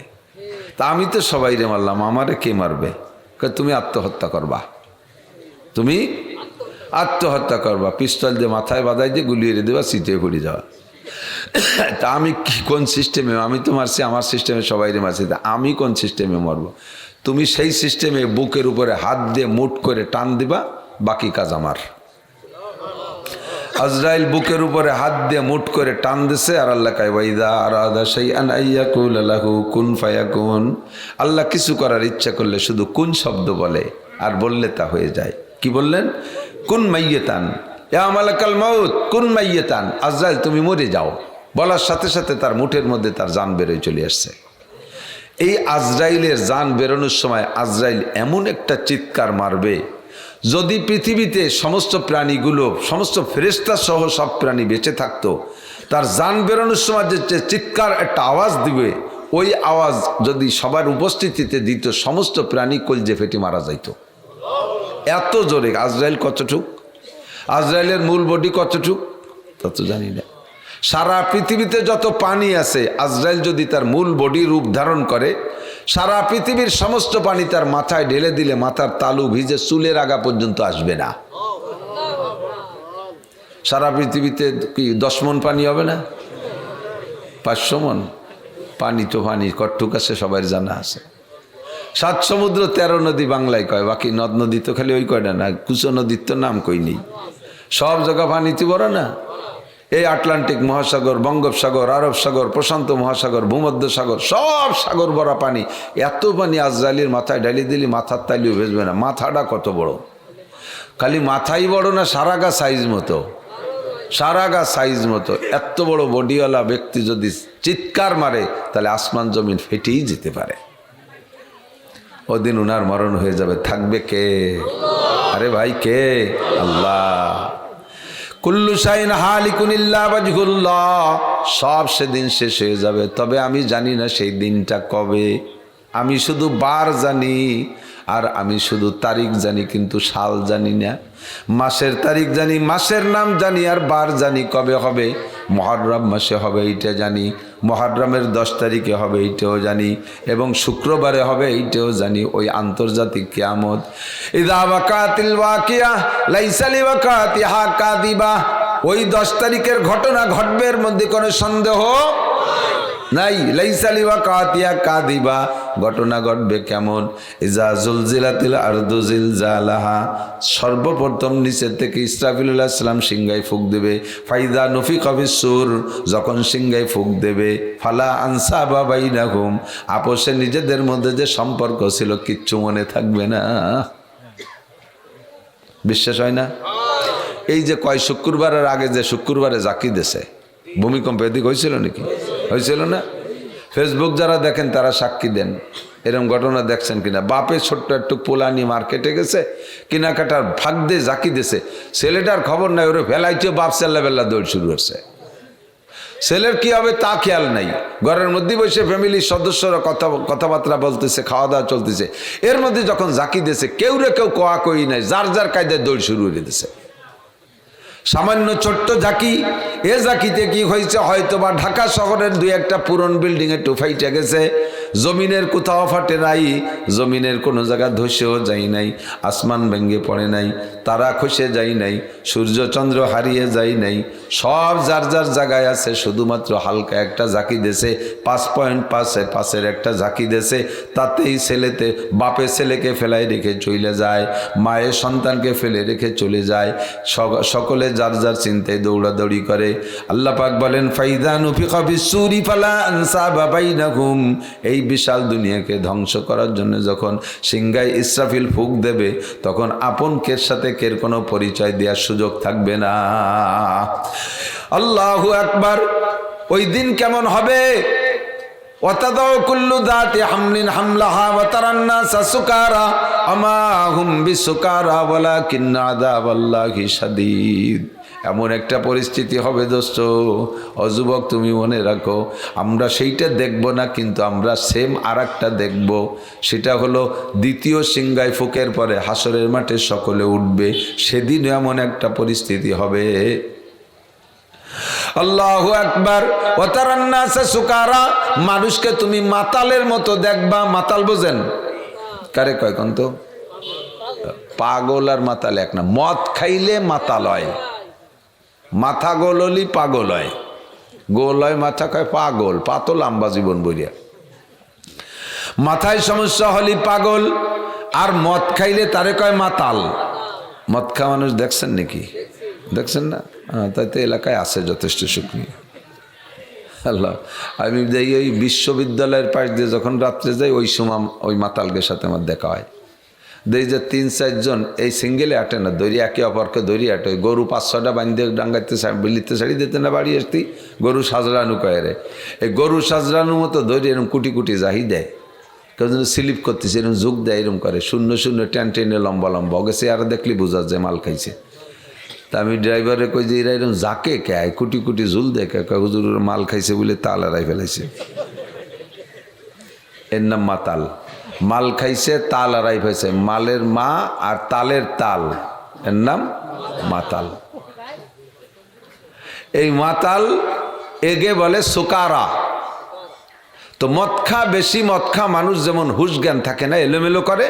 তা আমি তো সবাই রে মারলাম, আমারে কে মারবে? তুমি আত্মহত্যা করবা, তুমি আত্মহত্যা করবা, পিস্তল দিয়ে মাথায় বাঁধাই দিয়ে গুলিয়ে দেবা, সিটে পড়ে যাওয়া। তা আমি কোন সিস্টেমে? আমি তো মারছি আমার সিস্টেমে, সবাই রে মারছি, তা আমি কোন সিস্টেমে মরবো? তুমি সেই সিস্টেমে বুকের উপরে হাত দিয়ে মুঠ করে টান দিবা, বাকি কাজ আমার। আজরাইল বুকের উপরে হাত দিয়ে মুঠ করে টান দিছে, আর আল্লাহ কয় ওয়াইদা আরাদা শাইআন আইয়াকুল লাহু কুন ফায়াকুন। আল্লাহ কিছু করার ইচ্ছা করলে শুধু কুন শব্দ বলে, আর বললে তা হয়ে যায়। কি বললেন? কুন মাইয়াতান, ইয়া মালাকাল মাউত কুন মাইয়াতান, আজরাইল তুমি মরে যাও। বলার সাথে সাথে তার মুঠের মধ্যে তার জান বেরোয় চলে আসছে। এই আজরাইলের জান বেরোনোর সময় আজরাইল এমন একটা চিৎকার মারবে, যদি পৃথিবীতে সমস্ত প্রাণীগুলো, সমস্ত ফেরেশতা সহ সব প্রাণী বেঁচে থাকতো, তার জান বেরোনোর সময় যে চিৎকার একটা আওয়াজ দিবে, ওই আওয়াজ যদি সবার উপস্থিতিতে দিত, সমস্ত প্রাণী কলজে ফেটে মারা যাইত। এত জোরে। আজরাইল কতটুক? আজরাইলের মূল বডি কতটুক তা তো জানি না। সারা পৃথিবীতে যত পানি আছে, আজরাইল যদি তার মূল বডি রূপ ধারণ করে, সারা পৃথিবীর সমস্ত পানি তার মাথায় ঢেলে দিলে মাথার তালু ভিজে চুলের আগা পর্যন্ত আসবে না। সারা পৃথিবীতে কি 10 মণ পানি হবে না? 500 মণ পানি। তো পানি কট্টুক আছে সবাই জানা আছে। 7 সমুদ্র 13 নদী বাংলায় কয়, বাকি নদ নদী তো খালি ওই কয়টা না, কুচো নদীর তো নাম কই নেই। সব জায়গা পানিতে বড় না। এই আটলান্টিক মহাসাগর, বঙ্গোপসাগর, আরব সাগর, প্রশান্ত মহাসাগর, ভূমধ্য সাগর, সব সাগর ভরা পানি। এত পানি আজরাইলের মাথায় ঢালি দিলি মাথার তালিও ভেসবে না। মাথাটা কত বড়! খালি মাথাই বড় না, সারা গা সাইজ মতো। সারা গা সাইজ মতো এত বড় বডিওয়ালা ব্যক্তি যদি চিৎকার মারে তাহলে আসমান জমিন ফেটেই যেতে পারে। ওদিন উনার মরণ হয়ে যাবে, থাকবে কে? আরে ভাই কে? আল্লাহ। কুল্লু শাইন হালিকুন ইল্লা ওয়াজহুল্লাহ, সব সেদিন শেষ হয়ে যাবে। তবে আমি জানি না সেই দিনটা কবে, আমি শুধু বার জানি আর আমি শুধু তারিখ জানি, কিন্তু সাল জানি না। মাসের তারিখ জানি, মাসের নাম জানি, আর বার জানি কবে হবে। মুহররম মাসে হবে এইটা জানি, মুহররমের 10 তারিখে হবে এইটাও জানি, এবং শুক্রবারে হবে এইটাও জানি। ওই আন্তর্জাতিক কিয়ামত, ইযা ওয়াকাতিল ওয়াকিয়া লাইসা লিওয়াকাতিহা কাযিবা, ওই 10 তারিখের ঘটনা ঘটবে, এর মধ্যে কোনো সন্দেহ নাই। লাইসা লিওয়াকাতিহা কাযিবা, ঘটনা ঘটবে কেমন? ইজা জুলজিলাতিল আরদু জিলজালাহা, সর্বপ্রথম নিচের থেকে ইসরাফিল আলাইহিস সালাম সিংহায় ফুঁক দেবে। ফাইদা নুফিখা ফিস-সূর, যখন সিংহায় ফুঁক দেবে, ফালা আনসাবা বাইনাহুম, আপোষে নিজেদের মধ্যে যে সম্পর্ক ছিল কিচ্ছু মনে থাকবে না। বিশ্বাস হয় না? এই যে কয় শুক্রবারের আগে যে শুক্রবারে জাকি দেশে ভূমিকম্প এদিক হয়েছিল নাকি? হয়েছিল না? ফেসবুক যারা দেখেন তারা সাক্ষী দেন, এরকম ঘটনা দেখছেন কিনা? বাপে ছোট্ট একটু পোলা নিয়ে মার্কেটে গেছে, কেনাকাটার ভাগ দিয়ে জাকি দিয়েছে, ছেলেটার খবর নাই, ওরে ফেলাইছে, বাপ চেল্লা দৌড় শুরু করছে। ছেলের কি হবে তা খেয়াল নাই, ঘরের মধ্যে বসে ফ্যামিলির সদস্যরা কথাবার্তা বলতেছে, খাওয়া দাওয়া চলতেছে। এর মধ্যে যখন জাকি দিয়েছে, কেউ কোয়া কই নাই, যার যার কায়দায় দৌড় শুরু করে দিয়েছে। সামান্য ছোট্ট ঝাঁকি, এ ঝাঁকিতে কি হয়েছে? হয়তো বা ঢাকা শহরের 2-1টা পুরন বিল্ডিং এ টুফাইটে গেছে, জমিনের কোথাও ফাটে নাই, জমিনের কোনো জায়গা ধসেও যায় নাই, আসমান ভেঙে পড়ে নাই, তারা খসে যায় নাই, সূর্য চন্দ্র হারিয়ে যায় নাই, সব যার যার জায়গায় আছে। শুধুমাত্র হালকা একটা ঝাঁকি দেছে, 5.5-5-এর একটা ঝাঁকি দেছে, তাতেই বাপে ছেলেকে ফেলাই রেখে চলে যায়, মায়ের সন্তানকে ফেলে রেখে চলে যায়, সকলে যার যার চিন্তায় দৌড়াদৌড়ি করে। আল্লাহ পাক বলেন, ফাইদা নুফিখা ফিস-সূরি ফালা আনসাবা বাইনাহুম, এই বিশাল দুনিয়াকে ধ্বংস করার জন্য যখন সিংহায় ইসরাফিল ফুঁক দেবে, তখন আপন কের সাথে কের কোনো পরিচয় দেওয়ার সুযোগ থাকবে না। আল্লাহু আকবার। ওই দিন কেমন হবে? ওয়াতাদাউ কুল্লু যাতি হামলিন হামলাহা ওয়া তারান নাসা সুকারা আমা হুম বিসুকারা ওয়ালাকিন্না আযাবাল্লাহি শাদীদ। এমন একটা পরিস্থিতি হবে দোস্ত, অযুবক তুমি মনে রাখো, আমরা সেইটা দেখব না, কিন্তু আমরা সেম আরেকটা দেখব। সেটা হলো দ্বিতীয় সিংহায় ফুঁকের পরে হাসরের মাঠে সকলে উঠবে, সেদিন এমন একটা পরিস্থিতি হবে। আল্লাহু আকবার। ওয়া তারান নাসা সুকারা, মানুষকে তুমি মাতালের মতো দেখবা। মাতাল বোঝেন? কারে কয় কোন তো? পাগল আর মাতাল এক না। মদ খাইলে মাতাল হয়, মাথা গোল হলি পাগল হয়। গোল হয় মাথা, কয় পাগল, পাতো লম্বা জীবন বইয়া। মাথায় সমস্যা হলি পাগল, আর মদ খাইলে তারে কয় মাতাল। মদ খা মানুষ দেখছেন নাকি? দেখছেন না? তাই তো এলাকায় আছে যথেষ্ট শুকনিয়া। আল্লাহ, আমি যাই ওই বিশ্ববিদ্যালয়ের পাশ দিয়ে যখন রাত্রে যাই, ওই সময় ওই মাতালকের সাথে আমার দেখা হয়। দেখি যে 3-4 জন এই সিঙ্গেলে আটে না, দড়ি একে অপরকে দড়ি আটে। গরু 5-6টা বাঁধতে ডাঙ্গাইতে বিলিতে শাড়ি দিতে না, বাড়ি আসতি গরু সাজরানু কয়ে রে, এই গরু সাজরানুর মতো দড়ি এরকম কুটি কুটি জাহি দেয়। কেউ যেন স্লিপ করতেছে এরকম যোগ দেয়, এরকম করে শূন্য শূন্য টেনে লম্বা লম্বা গেছে। আর দেখলি বোঝা যায় মাল খাইছে। তা আমি ড্রাইভারে কই যে এরা এরকম যাকে খায়, কুটি কুটি ঝুল দেখে, হুজুর মাল খাইছে বলে তাল হারাই ফেলাইছে। এর নাম মাতাল। মাল খাইছে, তাল হারাই ফেলছে। মালের মা আর তালের তাল, এর নাম মাতাল। এই মাতাল এগে বলে সুকারা। তো মদ খা, বেশি মদ খা মানুষ যেমন হুশ জ্ঞান থাকে না, এলোমেলো করে,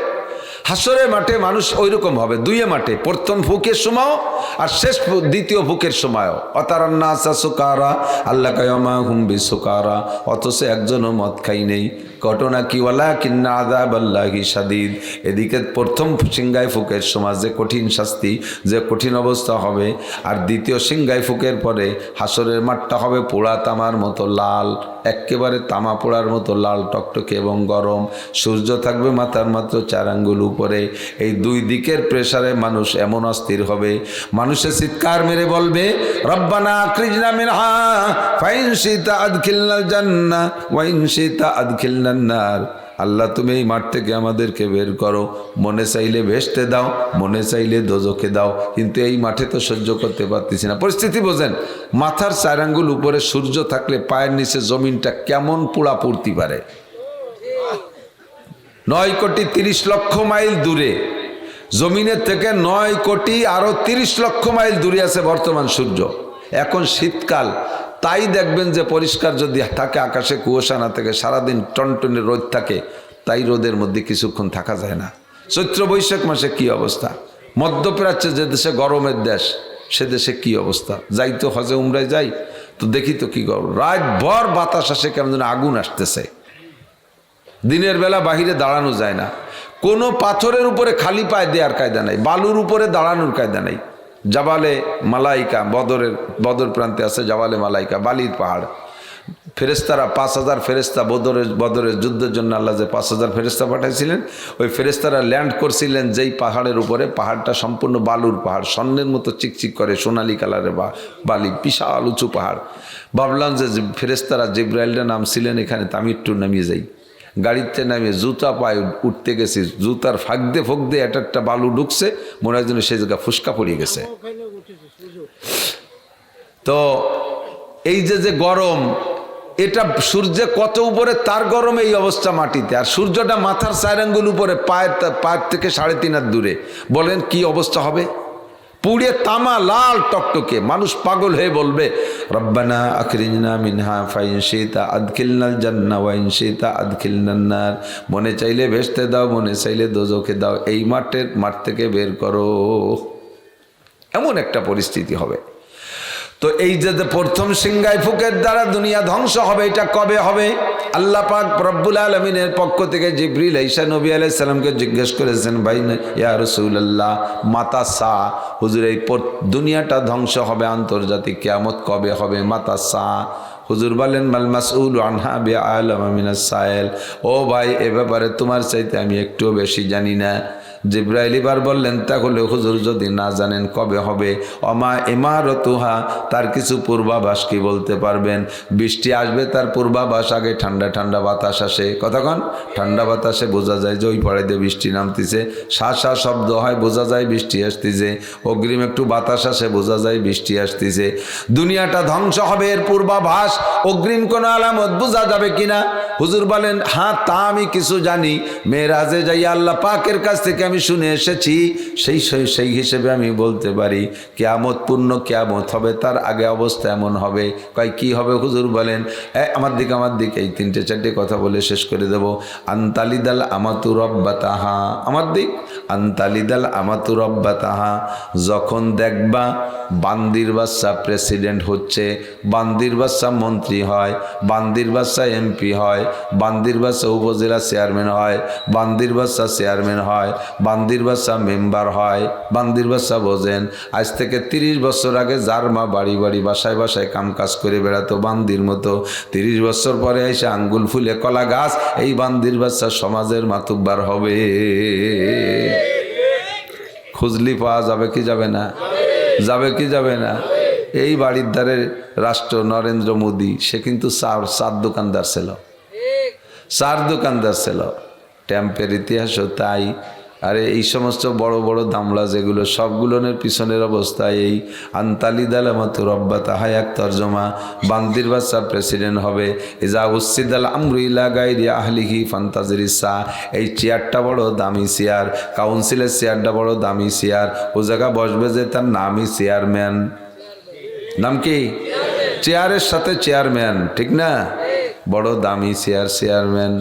হাসরের মাঠে মানুষ ওই রকম হবে। দুইয়ে মাঠে, প্রথম ফুকের সময়ও আর শেষ দ্বিতীয় ফুকের সময়ও। অতারান নাসা সুকারা, আল্লাহ কায়ামা হুম বিসুকারা, অথচ একজনও মদ খাই নেই। ঘটনা কি, ওয়ালাকিন্না আযাবাল্লাহি শাদীদ। এদিকে প্রথম সিংগায় ফুকের সময় যে কঠিন শাস্তি, যে কঠিন অবস্থা হবে, আর দ্বিতীয় সিংগায় ফুকের পরে হাসরের মাঠটা হবে পোড়া তামার মতো লাল, একেবারে তামা পোড়ার মতো লাল টকটকে এবং গরম। সূর্য থাকবে মাথার মাত্র 4 আঙ্গুল উপরে। এই দুই দিকের প্রেসারে মানুষ এমন অস্থির হবে, মানুষের চিৎকার মেরে বলবে, রব্বানা আখরিজনা মিনহা ফাইন শিতা আদখিলনাল জান্নাহ ওয়া ইন শিতা আদখিলনান নার। আল্লাহ তুমি এই মাঠ থেকে আমাদেরকে বের করো, মনে চাইলে ভেস্তে দাও, মনে চাইলে দোজখে দাও, কিন্তু এই মাঠে তো সহ্য করতে পারতেছি না। পরিস্থিতি বোঝেন, মাথার 4 আঙ্গুল উপরে সূর্য থাকলে পায়ের নিচে জমিনটা কেমন পোড়া পড়তে পারে। 9 কোটি 30 লক্ষ মাইল দূরে, জমিনের থেকে 9 কোটি আরো 30 লক্ষ মাইল দূরে আছে বর্তমান সূর্য। এখন শীতকাল, তাই দেখবেন যে পরিষ্কার যদি থাকে, আকাশে কুয়াশা না থাকে, সারাদিন টনটনে রোদ থাকে, তাই রোদের মধ্যে কিছুক্ষণ থাকা যায় না। চৈত্র বৈশাখ মাসে কি অবস্থা, মধ্যপ্রাচ্যে যে দেশে গরমের দেশ, সে দেশে কি অবস্থা। যাই তো হজে উমরায় যাই তো দেখি তো কি গরম, রাত ভর বাতাস আসে, কেমন যেন আগুন আসতেছে। দিনের বেলা বাহিরে দাঁড়ানো যায় না, কোনো পাথরের উপরে খালি পায়ে দেওয়ার কায়দা নাই, বালুর উপরে দাঁড়ানোর কায়দা নাই। জাবালে মালাইকা, বদর প্রান্তে আছে জাবালে মালাইকা, বালির পাহাড়। ফেরেস্তারা 5000 ফেরেস্তা বদরের যুদ্ধের জন্য আল্লাহ যে 5000 ফেরেস্তা পাঠাইছিলেন, ওই ফেরেস্তারা ল্যান্ড করছিলেন যেই পাহাড়ের উপরে। পাহাড়টা সম্পূর্ণ বালুর পাহাড়, স্বর্ণের মতো চিকচিক করে, সোনালি কালারের বালি, বিশাল উঁচু পাহাড়। ভাবলাম যে ফেরেস্তারা জিব্রাইলরা নামছিলেন এখানে, তা আমি একটু নামিয়ে যাই। গাড়িতে নামিয়ে জুতা পায়ে উঠতে গেছি, জুতার ফাঁক দিয়ে একটা বালু ঢুকছে, মনে হয় যেন সেই জায়গা ফুসকা পড়িয়ে গেছে। তো এই যে গরম, এটা সূর্যে কত উপরে তার গরমে এই অবস্থা মাটিতে, আর সূর্যটা মাথার 4 আঙ্গুল উপরে, পায়ের থেকে 3.5 হাত দূরে। বলেন কি অবস্থা হবে, পুড়ে তামা লাল টকটকে। মানুষ পাগল হয়ে বলবে, রব্বানা আখরিজনা মিনহা ফাইন শিতা আদখিলনাল জান্নাহ ওয়া ইন শিতা আদখিলনান নার। মনে চাইলে ভেস্তে দাও, মনে চাইলে দোজখে দাও, এই মাঠ থেকে বের করো। এমন একটা পরিস্থিতি হবে। তো এই যে প্রথম সিংগাই ফুকের দ্বারা দুনিয়া ধ্বংস হবে, এটা কবে হবে? আল্লাহ পাক রব্বুল আলামিনের পক্ষ থেকে জিবরিল ঈসা নবী আলাইহিস সালামকে জিজ্ঞেস করেছেন, ভাই ইয়া রাসূলুল্লাহ মাতা সা, হুজুর এই দুনিয়াটা ধ্বংস হবে, আন্তর্জাতিক কিয়ামত কবে হবে, মাতা সা? হুজুর বলেন, মাল মাসউলু আনহা বিআলামা মিনাস সাইল। ও ভাই, এ ব্যাপারে তোমার চাইতে আমি একটুও বেশি জানি না। জিবরাইল এবার বললেন, তাহলে হুজুর যদি না জানেন কবে হবে, অমা ইমারতুহা, তার কিছু পূর্বাভাস কি বলতে পারবেন? বৃষ্টি আসবে তার পূর্বাভাস, আগে ঠান্ডা ঠান্ডা বাতাস আসে, কতক্ষণ ঠান্ডা বাতাসে বোঝা যায় যে ওই পাড়ে দিয়ে বৃষ্টি নামতেছে, শা শা শব্দ হয় বোঝা যায় বৃষ্টি আসতেছে, অগ্রিম একটু বাতাস আসে বোঝা যায় বৃষ্টি আসতেছে। দুনিয়াটা ধ্বংস হবে, এর পূর্বাভাস অগ্রিম কোনো আলামত বোঝা যাবে কিনা? হুজুর বলেন, হ্যাঁ তা আমি কিছু জানি, মেরাজে যাই আল্লাহ পাকের কাছ থেকে আমি শুনে এসেছি, সেই হিসেবে আমি বলতে পারি কিয়ামত পূর্ণ কিয়ামত হবে, তার আগে অবস্থা এমন হবে। কয় কি হবে? হুজুর বলেন, আমার দিকে এই 3-4টে কথা বলে শেষ করে দেব। আনতালিদাল আমাতু রব্বাতাহা, আমার দিক আনতালিদাল আমাতু রব্বাতাহা, যখন দেখবা বান্দির বাচ্চা প্রেসিডেন্ট হচ্ছে, বান্দির বাচ্চা মন্ত্রী হয়, বান্দির বাচ্চা এমপি হয়, বান্দির বাচ্চা উপজেলা চেয়ারম্যান হয়, বান্দির বাচ্চা চেয়ারম্যান হয়, বান্দির বাচ্চা মেম্বার হয়। বান্দির বাচ্চা বোঝেন, আজ থেকে 30 বছর আগে যার মা বাড়ি বাসায় বাসায় কাম কাজ করে বেড়াতো বান্দির মতো, 30 বছর পরে এসে আঙ্গুল ফুলে কলা গাছ, এই বান্দির বাচ্চা সমাজের মাতুব্বার হবে। খুঁজলি পাওয়া যাবে কি যাবে না? যাবে কি যাবে না? এই বাড়ির ধারে রাষ্ট্র নরেন্দ্র মোদী, সে কিন্তু চার দোকানদার ছিল, 4 দোকানদার ছিল। ট্যাম্পের ইতিহাসও তাই। আরে এই সমস্ত বড় বড় দামলা যেগুলো, সবগুলোর পিছনের অবস্থা এই। আনতালিদাল আমাতু রব্বাতাহা, এক তর্জমা, বান্দির বাচ্চা প্রেসিডেন্ট হবে। ইজা উসিদাল আমরু ইলা গায়রি আহলিহি ফান্তাজিরিসা, এই চেয়ারটা বড় দামি চেয়ার, কাউন্সিলের চেয়ারটা বড় দামি চেয়ার, ও জায়গা বসবে যে তার নামই চেয়ারম্যান। নাম কি? চেয়ারের সাথে চেয়ারম্যান, ঠিক না? বড় দামি চেয়ারম্যান।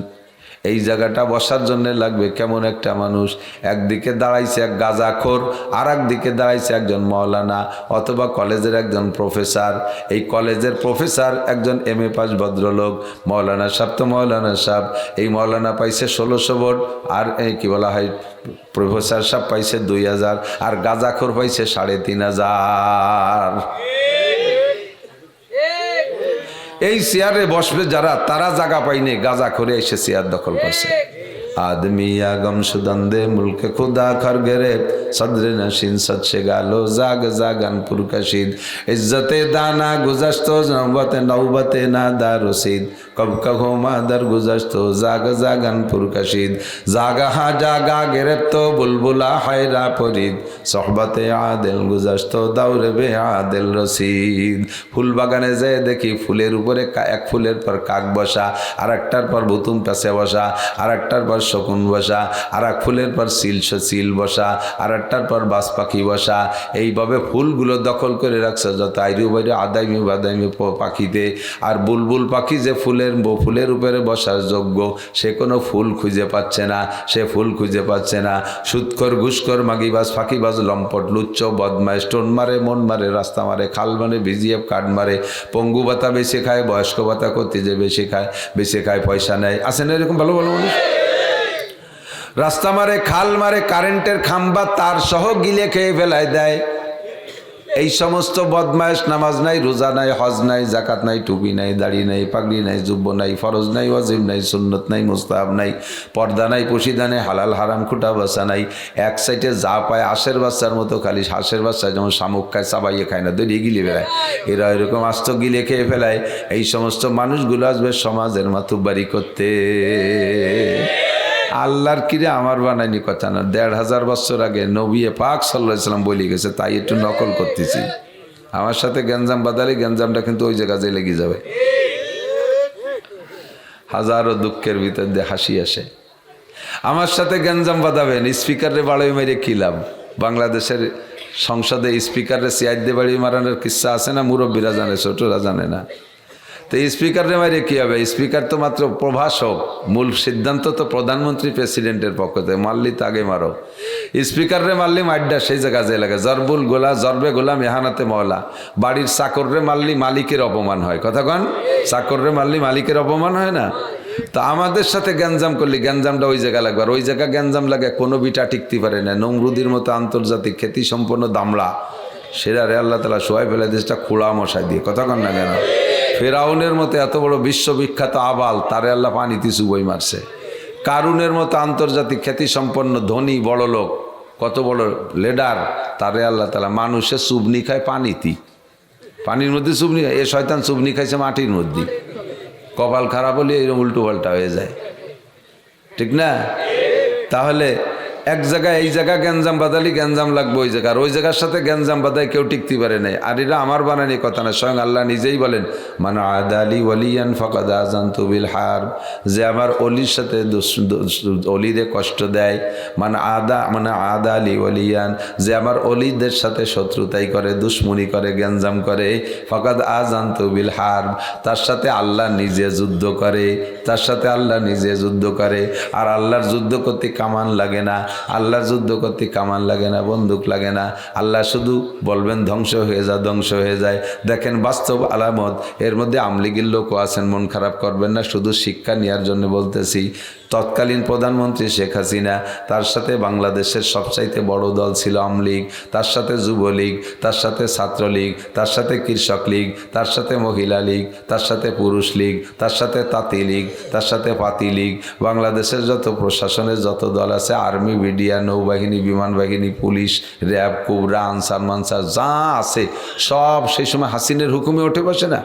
এই জায়গাটা বসার জন্য লাগবে কেমন একটা মানুষ। একদিকে দাঁড়াইছে এক গাঁজাখোর, আর একদিকে দাঁড়াইছে একজন মৌলানা অথবা কলেজের একজন প্রফেসর। এই কলেজের প্রফেসর একজন MA পাস ভদ্রলোক, মৌলানা সাহেব তো মৌলানা সাহেব। এই মৌলানা পাইছে 1600 ভোট, আর এই কি বলা হয় প্রফেসর সাহেব পাইছে 2000, আর গাঁজাখোর পাইছে 3500। এই চেয়ারে বসবে যারা, তারা জায়গা পাইনি, গাঁজা করে এসে চেয়ার দখল করছে। आदमी आगम शुदंदे मुल्क खुदा खर गिरे सदर नशीन सद से गालो जाग जागन पुरकशीद इज्जते दाना गुजश्तो नौबते नादा रसीद कब कहो मादर गुजश्तो जाग जागन पुरकशीद जागा हा जागा गिरफ्तो बुलबुला हैरा परीद सोहबते आदिल गुजश्तो दौरे बे आदिल रसीद। फुल बागाने जे देखी फुलेर उपरे एक फुलेर पर काक बसा, আর একটার পর বুতুম পেছে বসা, আর একটার পর শকুন বসা, আর এক ফুলের পর সিল বসা, আর একটার পর বাস পাখি বসা। এইভাবে ফুলগুলো দখল করে রাখছে যত আইরু বাইরে আদাইমি বাদাইমি পাখিতে। আর বুলবুল পাখি যে ফুলের উপরে বসার যোগ্য, সে কোনো ফুল খুঁজে পাচ্ছে না, সে ফুল খুঁজে পাচ্ছে না। সুৎখর ঘুষখর মাগিবাজ ফাঁকিবাজ লম্পট লুচ্চ বদমাইশ টোন মারে মন মারে রাস্তা মারে খাল মানে ভিজিএফ কাঠ মারে, পঙ্গু ভাতা বেশি খায় বয়স্ক ভাতা করতে যে বেশি খায় পয়সা নেয়। আছে না এরকম ভালো ভালো মানুষ? রাস্তা মারে খাল মারে কারেন্টের খাম্বা তার সহ গিলে খেয়ে ফেলায় দেয়। এই সমস্ত বদমাইশ নামাজ নাই, রোজা নাই, হজ নাই, জাকাত নাই, টুপি নাই, দাড়ি নাই, পাগড়ি নাই, জুব্ব নাই, ফরজ নাই, ওয়াজিব নাই, সুন্নত নাই, মুস্তাহাব নাই, পর্দা নাই, পশিদা নাই, হালাল হারাম খুঁটা বাসা নাই। এক সাইডে যা পায় হাঁসের বাচ্চার মতো, খালি হাঁসের বাচ্চা যেমন শামুক খায় চাবাইয়ে খায় না, দড়িয়ে গিলে বেড়ায়, এরা এরকম আস্ত গিলে খেয়ে ফেলায়। এই সমস্ত মানুষগুলো আসবে সমাজের মাতুব্বারি করতে। আল্লাহর কিরে আমার বানাইনি কথা না, 1500 বছর আগে নবী পাক সাল্লাল্লাহু আলাইহি ওয়াসাল্লাম বলে গেছে, তাই একটু নকল করতেছি। আমার সাথে গ্যাঞ্জাম বাদালে গ্যাঞ্জামটা কিন্তু ওই জায়গায় লেগে যাবে। হাজারো দুঃখের ভিতর দিয়ে হাসি আসে। আমার সাথে গ্যাঞ্জাম বাঁধাবেন, স্পিকারে বাড়ি মেরে কি লাভ? বাংলাদেশের সংসদে স্পিকারে সিয়াদ দিয়ে বাড়ি মারানোর কিস্সা আছে না? মুরব্বীরা জানে, ছোটরা জানে না। তো স্পিকারের বাইরে কী হবে? স্পিকার তো মাত্র প্রভাষক, মূল সিদ্ধান্ত তো প্রধানমন্ত্রী প্রেসিডেন্টের পক্ষ থেকে। মারলি তো আগে মারো, স্পিকাররে মারলি মাড্ডা সেই জায়গা যে লাগে। জরবুল গোলা জরবে গোলাম এহানাতে মহলা। বাড়ির চাকররে মারলি মালিকের অপমান হয়, কথা কন? চাকররে মারলি মালিকের অপমান হয় না? তো আমাদের সাথে গ্যাঞ্জাম করলি গ্যাঞ্জামটা ওই জায়গা লাগবে। আর ওই জায়গা গ্যাঞ্জাম লাগে কোনো বিটা টিকতে পারে না। নমরুদির মতো আন্তর্জাতিক খ্যাতি সম্পন্ন দামড়া সেরা রে আল্লাহ তাআলা শোয়াই ফেলে দেশটা খোড়া মশাই দিয়ে, কথা কন না কেন? ফেরাউনের মতো এত বড় বিশ্ববিখ্যাত আবাল, তারে আল্লাহ পানিতে চুবই মারছে। কারুনের মতো আন্তর্জাতিক খ্যাতি সম্পন্ন ধনী বড় লোক, কত বড় লিডার, তারে আল্লাহ তাআলা মানুষের চুবনি খায় পানির মধ্যে চুবনি খায়। এ শয়তান চুবনি খাইছে মাটির মধ্যে। কপাল খারাপ হলে এরকম উল্টো পাল্টা হয়ে যায়, ঠিক না? তাহলে এক জায়গায় এই জায়গা গ্যাঞ্জাম বাদালি গ্যাঞ্জাম লাগবে ওই জায়গা, আর ওই জায়গার সাথে গ্যাঞ্জাম বাদায় কেউ টিকতে পারে নাই। আর এটা আমার বানানি কথা না, স্বয়ং আল্লাহ নিজেই বলেন, মান আদালি ওয়ালিয়ান ফাকাদ আযানতু বিল হারব, যে আমার অলির সাথে অলিরে কষ্ট দেয়, মানে আদালি ওয়ালিয়ান, যে আমার অলিদের সাথে শত্রুতাই করে, দুশ্মনী করে, গ্যাঞ্জাম করে, ফাকাদ আযানতু বিল হারব, তার সাথে আল্লাহ নিজে যুদ্ধ করে, তার সাথে আল্লাহ নিজে যুদ্ধ করে। আর আল্লাহর যুদ্ধ করতে কামান লাগে না, আল্লাহর যুদ্ধ করতে কামান লাগে না, বন্দুক লাগে না। আল্লাহ শুধু বলবেন ধ্বংস হয়ে যা, ধ্বংস হয়ে যায়। দেখেন বাস্তব আলামত। এর মধ্যে আমলিগের লোকও আছেন, মন খারাপ করবেন না, শুধু শিক্ষা নেওয়ার জন্য বলতেছি। তৎকালীন প্রধানমন্ত্রী শেখ হাসিনা, তার সাথে বাংলাদেশের সবচাইতে বড় দল ছিল আমলীগ, তার সাথে যুবলীগ, তার সাথে ছাত্রলীগ, তার সাথে কৃষক লীগ, তার সাথে মহিলা লীগ, তার সাথে পুরুষ লীগ, তার সাথে তাঁতি লীগ, তার সাথে পাতি লীগ। বাংলাদেশের যত প্রশাসনের যত দল আছে, আর্মি, বিডিআর, নৌবাহিনী, বিমান বাহিনী, পুলিশ, র্যাব, কুবরা, আনসার মানসার যা আছে সব সেই সময় হাসিনের হুকুমে উঠে বসে না।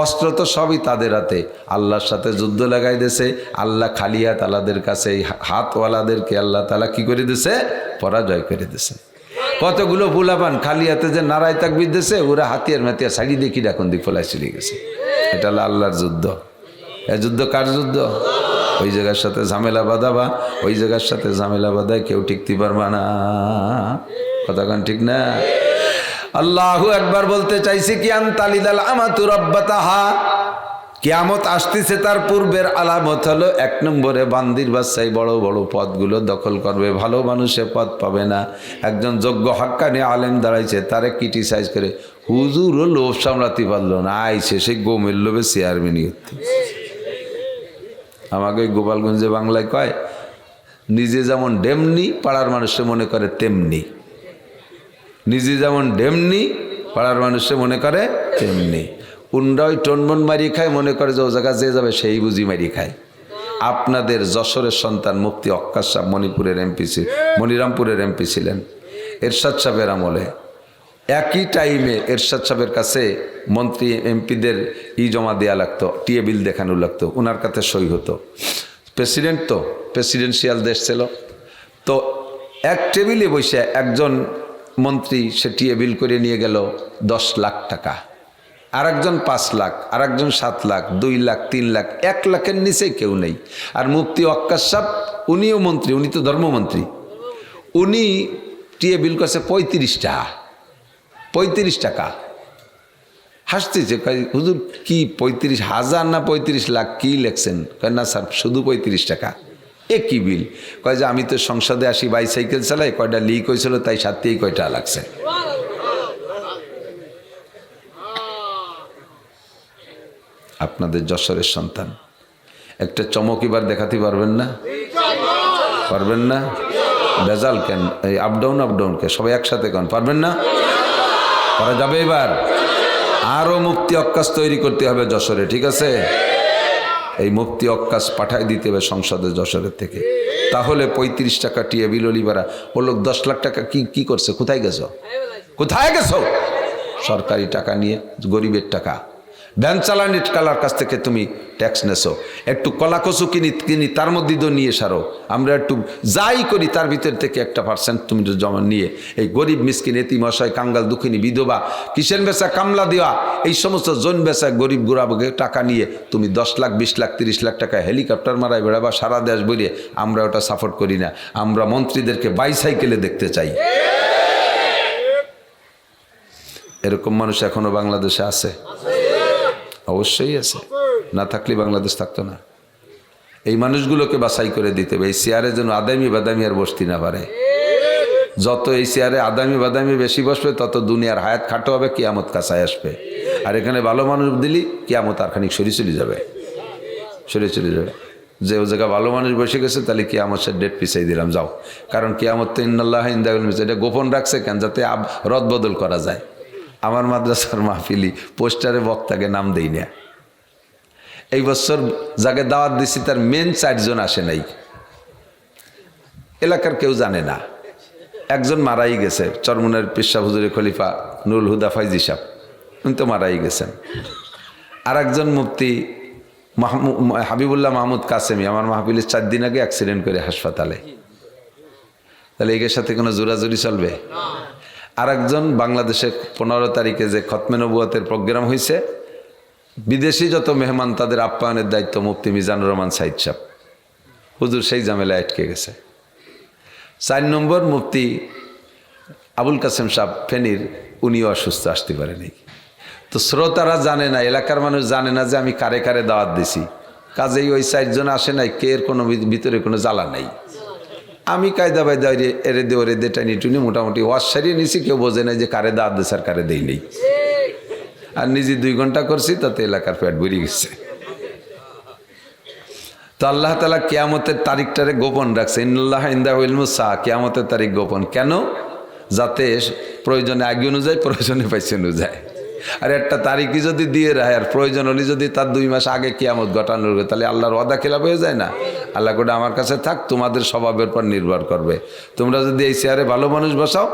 অস্ত্র তো সবই তাদের হাতে। আল্লাহর সাথে যুদ্ধ লাগাই দিয়েছে। আল্লাহ খালি হাত আল্লাহদের কাছে, এই হাতওয়ালাদেরকে আল্লাহ তাআলা কি করে দিয়েছে? পরাজয় করে দিয়েছে। কতগুলো ফুলাপান খালি হাতে যে নারায় তাকবীর দিয়েছে, ওরা হাতিয়ার মাতিয়ার সাইডি দেখি এখন দিক ফলাই চলে গেছে। এটা হলো আল্লাহর যুদ্ধ। এ যুদ্ধ কার যুদ্ধ? ওই জায়গার সাথে ঝামেলা বাঁধাবা, ওই জায়গার সাথে ঝামেলা বাঁধায় কেউ টিকতে পারবা না, কথা কান ঠিক না? আল্লাহু আকবার বলতে চাইছি কি, আনতালিদাল আমাতু রাব্বাতাহা, কিয়ামত আসতেছে, তার পূর্বের আলামত হলো 1 নম্বরে বান্দির বাচ্চাই বড় বড় পদগুলো দখল করবে, ভালো মানুষে পদ পাবে না। একজন যোগ্য হাক্কানি আলেম দাঁড়াইছে, তারে ক্রিটিসাইজ করে হুজুরও লোভ সামলাতে পারলো না, আইছে সে গোমের লোভে চেয়ারম্যানই হতে। আমাকে গোপালগঞ্জে বাংলায় কয়, নিজে যেমন ডেমনি পাড়ার মানুষে মনে করে তেমনি, নিজে যেমন ডেমনি পাড়ার মানুষে মনে করে তেমনি। উন্ডাই টনমন মারিয়ে খায়, মনে করে যে ও জায়গা যে যাবে সেই বুঝি মারিয়ে খায়। আপনাদের যশোরের সন্তান মুফতি অক্কাশ সাহেব মণিপুরের এমপি, মনিরামপুরের এমপি ছিলেন এরশাদ সাহেবের আমলে। একই টাইমে এরশাদ সাহেবের কাছে মন্ত্রী এমপিদের জমা দেওয়া লাগতো, টিএ বিল দেখানো লাগতো, ওনার কাছে সই হতো। প্রেসিডেন্ট তো প্রেসিডেন্সিয়াল দেশ ছিল, তো এক টেবিলে বসে একজন মন্ত্রী সে টিএ বিল করে নিয়ে গেল 10 লাখ টাকা, আর একজন 5 লাখ, আর একজন 7 লাখ, 2 লাখ, 3 লাখ, 1 লাখের নিচে কেউ নেই। আর মুফতি অক্কাশ সাহেব উনিও মন্ত্রী, উনি তো ধর্মমন্ত্রী, উনি টিএ বিল করছে 35 টাকা। হাসতেছে, হুজুর কি 35,000 না 35 লাখ কি লেখছেন? কয় না স্যার শুধু 35 টাকা। এ কি বিল? কয় যে আমি তো সংসদে আসি, বাইসাইকেল চালাই, কয়টা লিক হয়েছিল তাই সাথেই কয়টা লাগছে। আপনাদের যশোরের সন্তান একটা চমক এবার দেখাতে পারবেন না? পারবেন না? বেজাল কেন? এই আপ ডাউন কে সবাই একসাথে কেন পারবেন না? করা যাবে এবার? আরো মুফতি অক্কাশ তৈরি করতে হবে যশোরে, ঠিক আছে? এই মুফতি অক্কাশ পাঠাই দিতে হবে সংসদে যশোরের থেকে। তাহলে 35 টাকা টিএ বিল লিবারা ও লোক 10 লাখ টাকা কি করছে? কোথায় গেছো? কোথায় গেছো? সরকারি টাকা নিয়ে, গরিবের টাকা, ভ্যান চালানির কালার কাছ থেকে তুমি ট্যাক্স নেছো। একটু কলা কচু কিনি তার মধ্যে দিয়ে নিয়ে সারো, আমরা একটু যাই করি তার ভিতর থেকে 1% তুমি জমা নিয়ে এই গরিব মিসকিন এতিম অসহায় কাঙ্গাল দুঃখিনী বিধবা কিষেন বেচা কামলা দেওয়া এই সমস্ত জন বেচা গরিব গোড়াবকে টাকা নিয়ে তুমি 10 লাখ 20 লাখ 30 লাখ টাকা হেলিকপ্টার মারায় বেড়াবা সারা দেশ বেরিয়ে। আমরা ওটা সাপোর্ট করি না, আমরা মন্ত্রীদেরকে বাইসাইকেলে দেখতে চাই। এরকম মানুষ এখনো বাংলাদেশে আছে? অবশ্যই আছে, না থাকলে বাংলাদেশ থাকতো না। এই মানুষগুলোকে বাছাই করে দিতে হবে। এই চেয়ারে যেন আদামি বাদামি আর বসতে না পারে। যত এই চেয়ারে আদামি বাদামি বেশি বসবে তত দুনিয়ার হায়াত খাটো হবে, কিয়ামত কাছায় আসবে। আর এখানে ভালো মানুষ দিলি কিয়ামত আর খানিক সরে চলে যাবে। যে ও জায়গা ভালো মানুষ বসে গেছে তাহলে কিয়ামত সে ডেট পিছাই দিলাম, যাও। কারণ কিয়ামত তো ইন্নাল্লাহ ইনদাহুল মিজান, এটা গোপন রাখছে কেন? যাতে রদ বদল করা যায়। আমার মাদ্রাসার মাহফিলি পোস্টারে বক্তাকে নাম দেই না। এই বছর যাকে দাওয়াত দিছি তার মেন 4 জন আসে নাই, এলাকার কেউ জানে না। একজন মারাই গেছে, চরমুনের পিসা হুজুরের খলিফা নুরুল হুদা ফাইজি সাহেব, উনি তো মারাই গেছেন। আর একজন মুফতি হাবিবুল্লাহ মাহমুদ কাসেমি আমার মাহফিলের 4 দিন আগে অ্যাক্সিডেন্ট করে হাসপাতালে। তাহলে এর সাথে কোনো জোরাজুরি চলবে? আর একজন বাংলাদেশে 15 তারিখে যে খতমে নবুয়তের প্রোগ্রাম হয়েছে, বিদেশি যত মেহমান তাদের আপ্যায়নের দায়িত্ব মুফতি মিজানুর রহমান সাইদ সাহেব, হুজুর সেই ঝামেলায় আটকে গেছে। 4 নম্বর মুফতি আবুল কাসেম সাহেব ফেনীর, উনিও অসুস্থ, আসতে পারেনি। তো শ্রোতারা জানে না, এলাকার মানুষ জানে না যে আমি কারে কারে দাওয়াত দিছি, কাজেই ওই 4 জন আসে নাই, কে এর কোনো ভিতরে কোনো জ্বালা নাই। আমি কায়দা বায়দা এরে দে ওরে দে টানি টুনি মোটামুটি ওয়াশ সারিয়ে নিছি, কেউ বোঝে নাই যে কারে দাওয়াত দিছে আর কারে দেই নেই। আর নিজে 2 ঘন্টা করছি, তাতে এলাকার পেট ভরে গেছে। তো আল্লাহ তাআলা কিয়ামতের তারিখটারে গোপন রাখছে, ইন্নাল্লাহ ইনদাহু ইলমুস সাআ, কিয়ামতের তারিখ গোপন কেন? যাতে প্রয়োজনে আগে অনুযায়ী, প্রয়োজনে পাইছে অনুযায়ী। আর একটা তারিখই যদি দিয়ে রায় আর প্রয়োজন হলে যদি তার 2 মাস আগে কিয়ামত ঘটানোর, তাহলে আল্লাহর ওয়াদা খেলাপ হয়ে যায় না? আল্লাহ কোটা আমার কাছে থাক, তোমাদের স্বভাবের পর নির্ভর করবে। তোমরা যদি এই চেয়ারে ভালো মানুষ বসাও,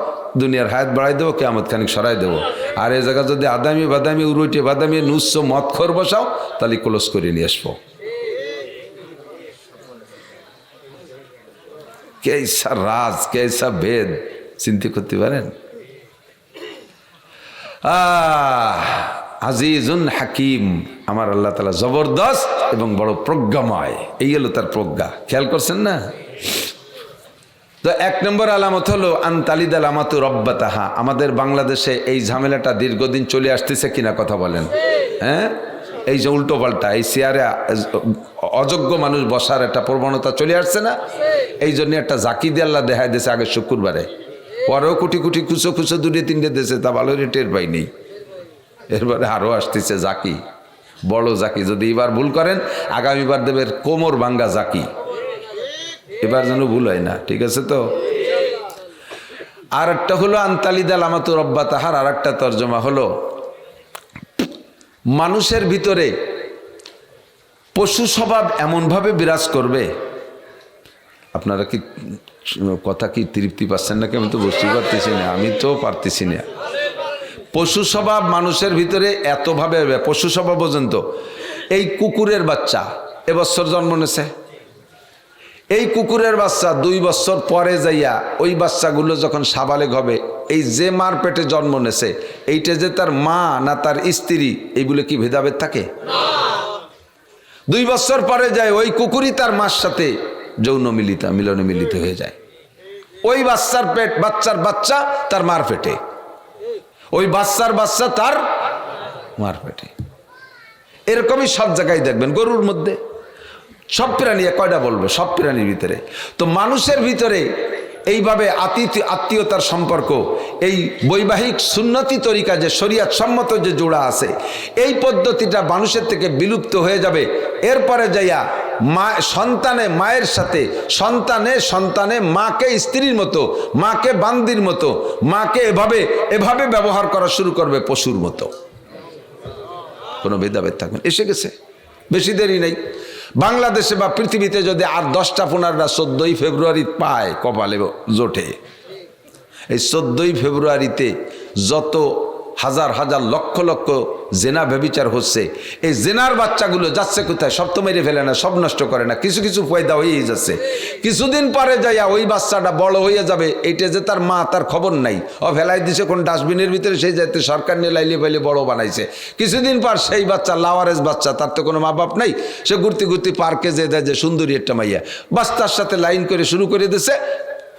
দুনিয়ার হায়াত বাড়াই দেবো, কিয়ামত খানিক সরাই দেবো। আর এই জায়গা যদি আদামি বাদামি উরুটে বাদামি নুস্স মদখোর বসাও, তাহলে ক্লোজ করে নিয়ে আসবো। কেসা রাজ, কেসা ভেদ চিন্তা করতে পারেন? আজিজুন হাকিম, আমার আল্লাহ তাআলা জবরদস্ত এবং বড় প্রজ্ঞাময়। এই হলো তার প্রজ্ঞা, খেয়াল করছেন না? তো 1 নম্বর আলামত হলো আনতালিদ আলামাতু রব্বাতাহা। আমাদের বাংলাদেশে এই ঝামেলাটা দীর্ঘদিন চলে আসতেছে কিনা কথা বলেন? হ্যাঁ, এই যে উল্টো পাল্টা, এই চেয়ারে অযোগ্য মানুষ বসার একটা প্রবণতা চলে আসছে না? এই জন্য একটা জাকি দিয়ে আল্লাহ দেখায় দিয়েছে আগে শুক্রবারে, পরেও কোটি কোটি খুচো খুচো দুটো তিনটে দেশে, তা ভালো টের পাইনি। এরপরে আরও আসতেছে জাকি, বড় জাকি। যদি এবার ভুল করেন আগামীবার দেবের কোমর ভাঙ্গা জাকি, এবার যেন ভুল হয় না, ঠিক আছে তো? আর একটা হলো আনতালিদাল আমাতু রব্বা তাহার, আর একটা তর্জমা হলো মানুষের ভিতরে পশু স্বভাব এমনভাবে বিরাজ করবে। আপনারা কি কথা কি তৃপ্তি পাচ্ছেন নাকি? আমি তো বুঝতে পারতেছি না, আমি তো পারতেছি না। পশু স্বভাব মানুষের ভিতরে এতভাবে, পশু স্বভাব পর্যন্ত এই কুকুরের বাচ্চা এবছর জন্ম নিয়েছে, এই কুকুরের বাচ্চা 2 বছর পরে যাইয়া ওই বাচ্চাগুলো যখন সাবালেগ হবে, এই যে মার পেটে জন্ম নেছে এইটা যে তার মা না তার স্ত্রী, এইগুলো কি ভেদাভেদ থাকে? 2 বছর পরে যায় ওই কুকুরই তার মার সাথে মিলনে মিলিত হয়ে যায়। ওই বাচ্চার পেট, বাচ্চার বাচ্চা তার মার পেটে, ওই বাচ্চার বাচ্চা তার মার পেটে। এরকমই সব জায়গায় দেখবেন, গরুর মধ্যে, সব প্রাণী, কয়টা বলবো, সব প্রাণীর ভিতরে। তো মানুষের ভিতরে এইভাবে আত্মীয়তার সম্পর্ক, এই বৈবাহিক সুন্নতি তরিকা যে শরিয়াত সম্মত যে জোড়া আছে, এই পদ্ধতিটা মানুষের থেকে বিলুপ্ত হয়ে যাবে। এরপরে যাইয়া সন্তানে মায়ের সাথে, সন্তানে মাকে স্ত্রীর মতো, মাকে বান্দির মতো, মাকে এভাবে ব্যবহার করা শুরু করবে পশুর মতো। কোনো ভেদাভেদ থাকবে, এসে গেছে, বেশি দেরি নেই। বাংলাদেশে বা পৃথিবীতে যদি আর 10টা 15টা 14ই ফেব্রুয়ারি পায়, কপালে জোটে। এই 14ই ফেব্রুয়ারিতে যত হাজার হাজার লক্ষ লক্ষ জেনা ব্যভিচার হচ্ছে, এই জেনার বাচ্চাগুলো যাচ্ছে কোথায়? সব তো মেরে ফেলে না, সব নষ্ট করে না, কিছু কিছু পয়দা হয়েই যাচ্ছে। কিছুদিন পরে যাইয়া ওই বাচ্চাটা বড় হয়ে যাবে, এইটা যে তার মা তার খবর নাই, ও ফেলাই দিছে কোন ডাস্টবিনের ভিতরে, সেই যাইতে সরকার নিয়ে লাইলে ফাইলে বড় বানাইছে। কিছুদিন পর সেই বাচ্চা, লাওয়ারেজ বাচ্চা, তার তো কোনো মা বাপ নাই, সে ঘুরতে ঘুরতে পার্কে যে দেয় যে সুন্দরী একটা মাইয়া, বাস তার সাথে লাইন করে শুরু করে দিছে।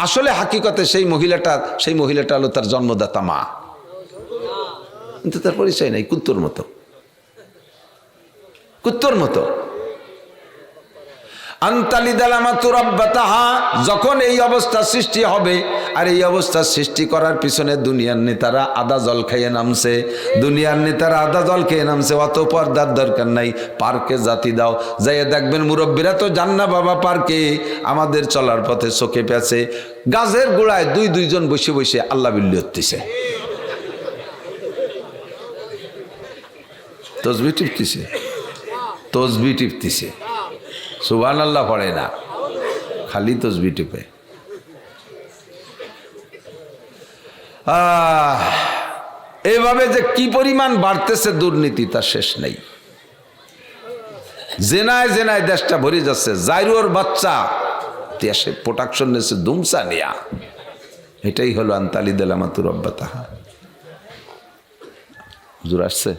আসলে হাকিকতে সেই মহিলাটা হলো তার জন্মদাতা মা, কিন্তু তার পরিচয় নাই, কুত্তর মতো। যখন এই অবস্থা সৃষ্টি হবে, আর এই অবস্থা সৃষ্টি করার পিছনে দুনিয়ার নেতারা আদা জল খেয়ে নামছে, অত পর্দার দরকার নাই। পার্কে জাতি দাও, যাইয়া দেখবেন মুরব্বীরা তো যান না বাবা পার্কে, আমাদের চলার পথে চোখে পেছে গাছের গোড়ায় 2-2 বসে বসে আল্লাহ বিল্লি হতেছে, তসবি টিপতেছে, সুবহানাল্লাহ পড়ে না, খালি তসবি টিপে। এইভাবে যে কি পরিমাণ বাড়তেছে দুর্নীতি, তার শেষ নেই। জেনায় দেশটা ভরে যাচ্ছে। জাইরুর বাচ্চা দেশে প্রোটেকশন নিয়েছে দুমসা নিয়া, এটাই হলো আনতালিদাল আমাতু রব্বা তাহা। হুজুর আসছে,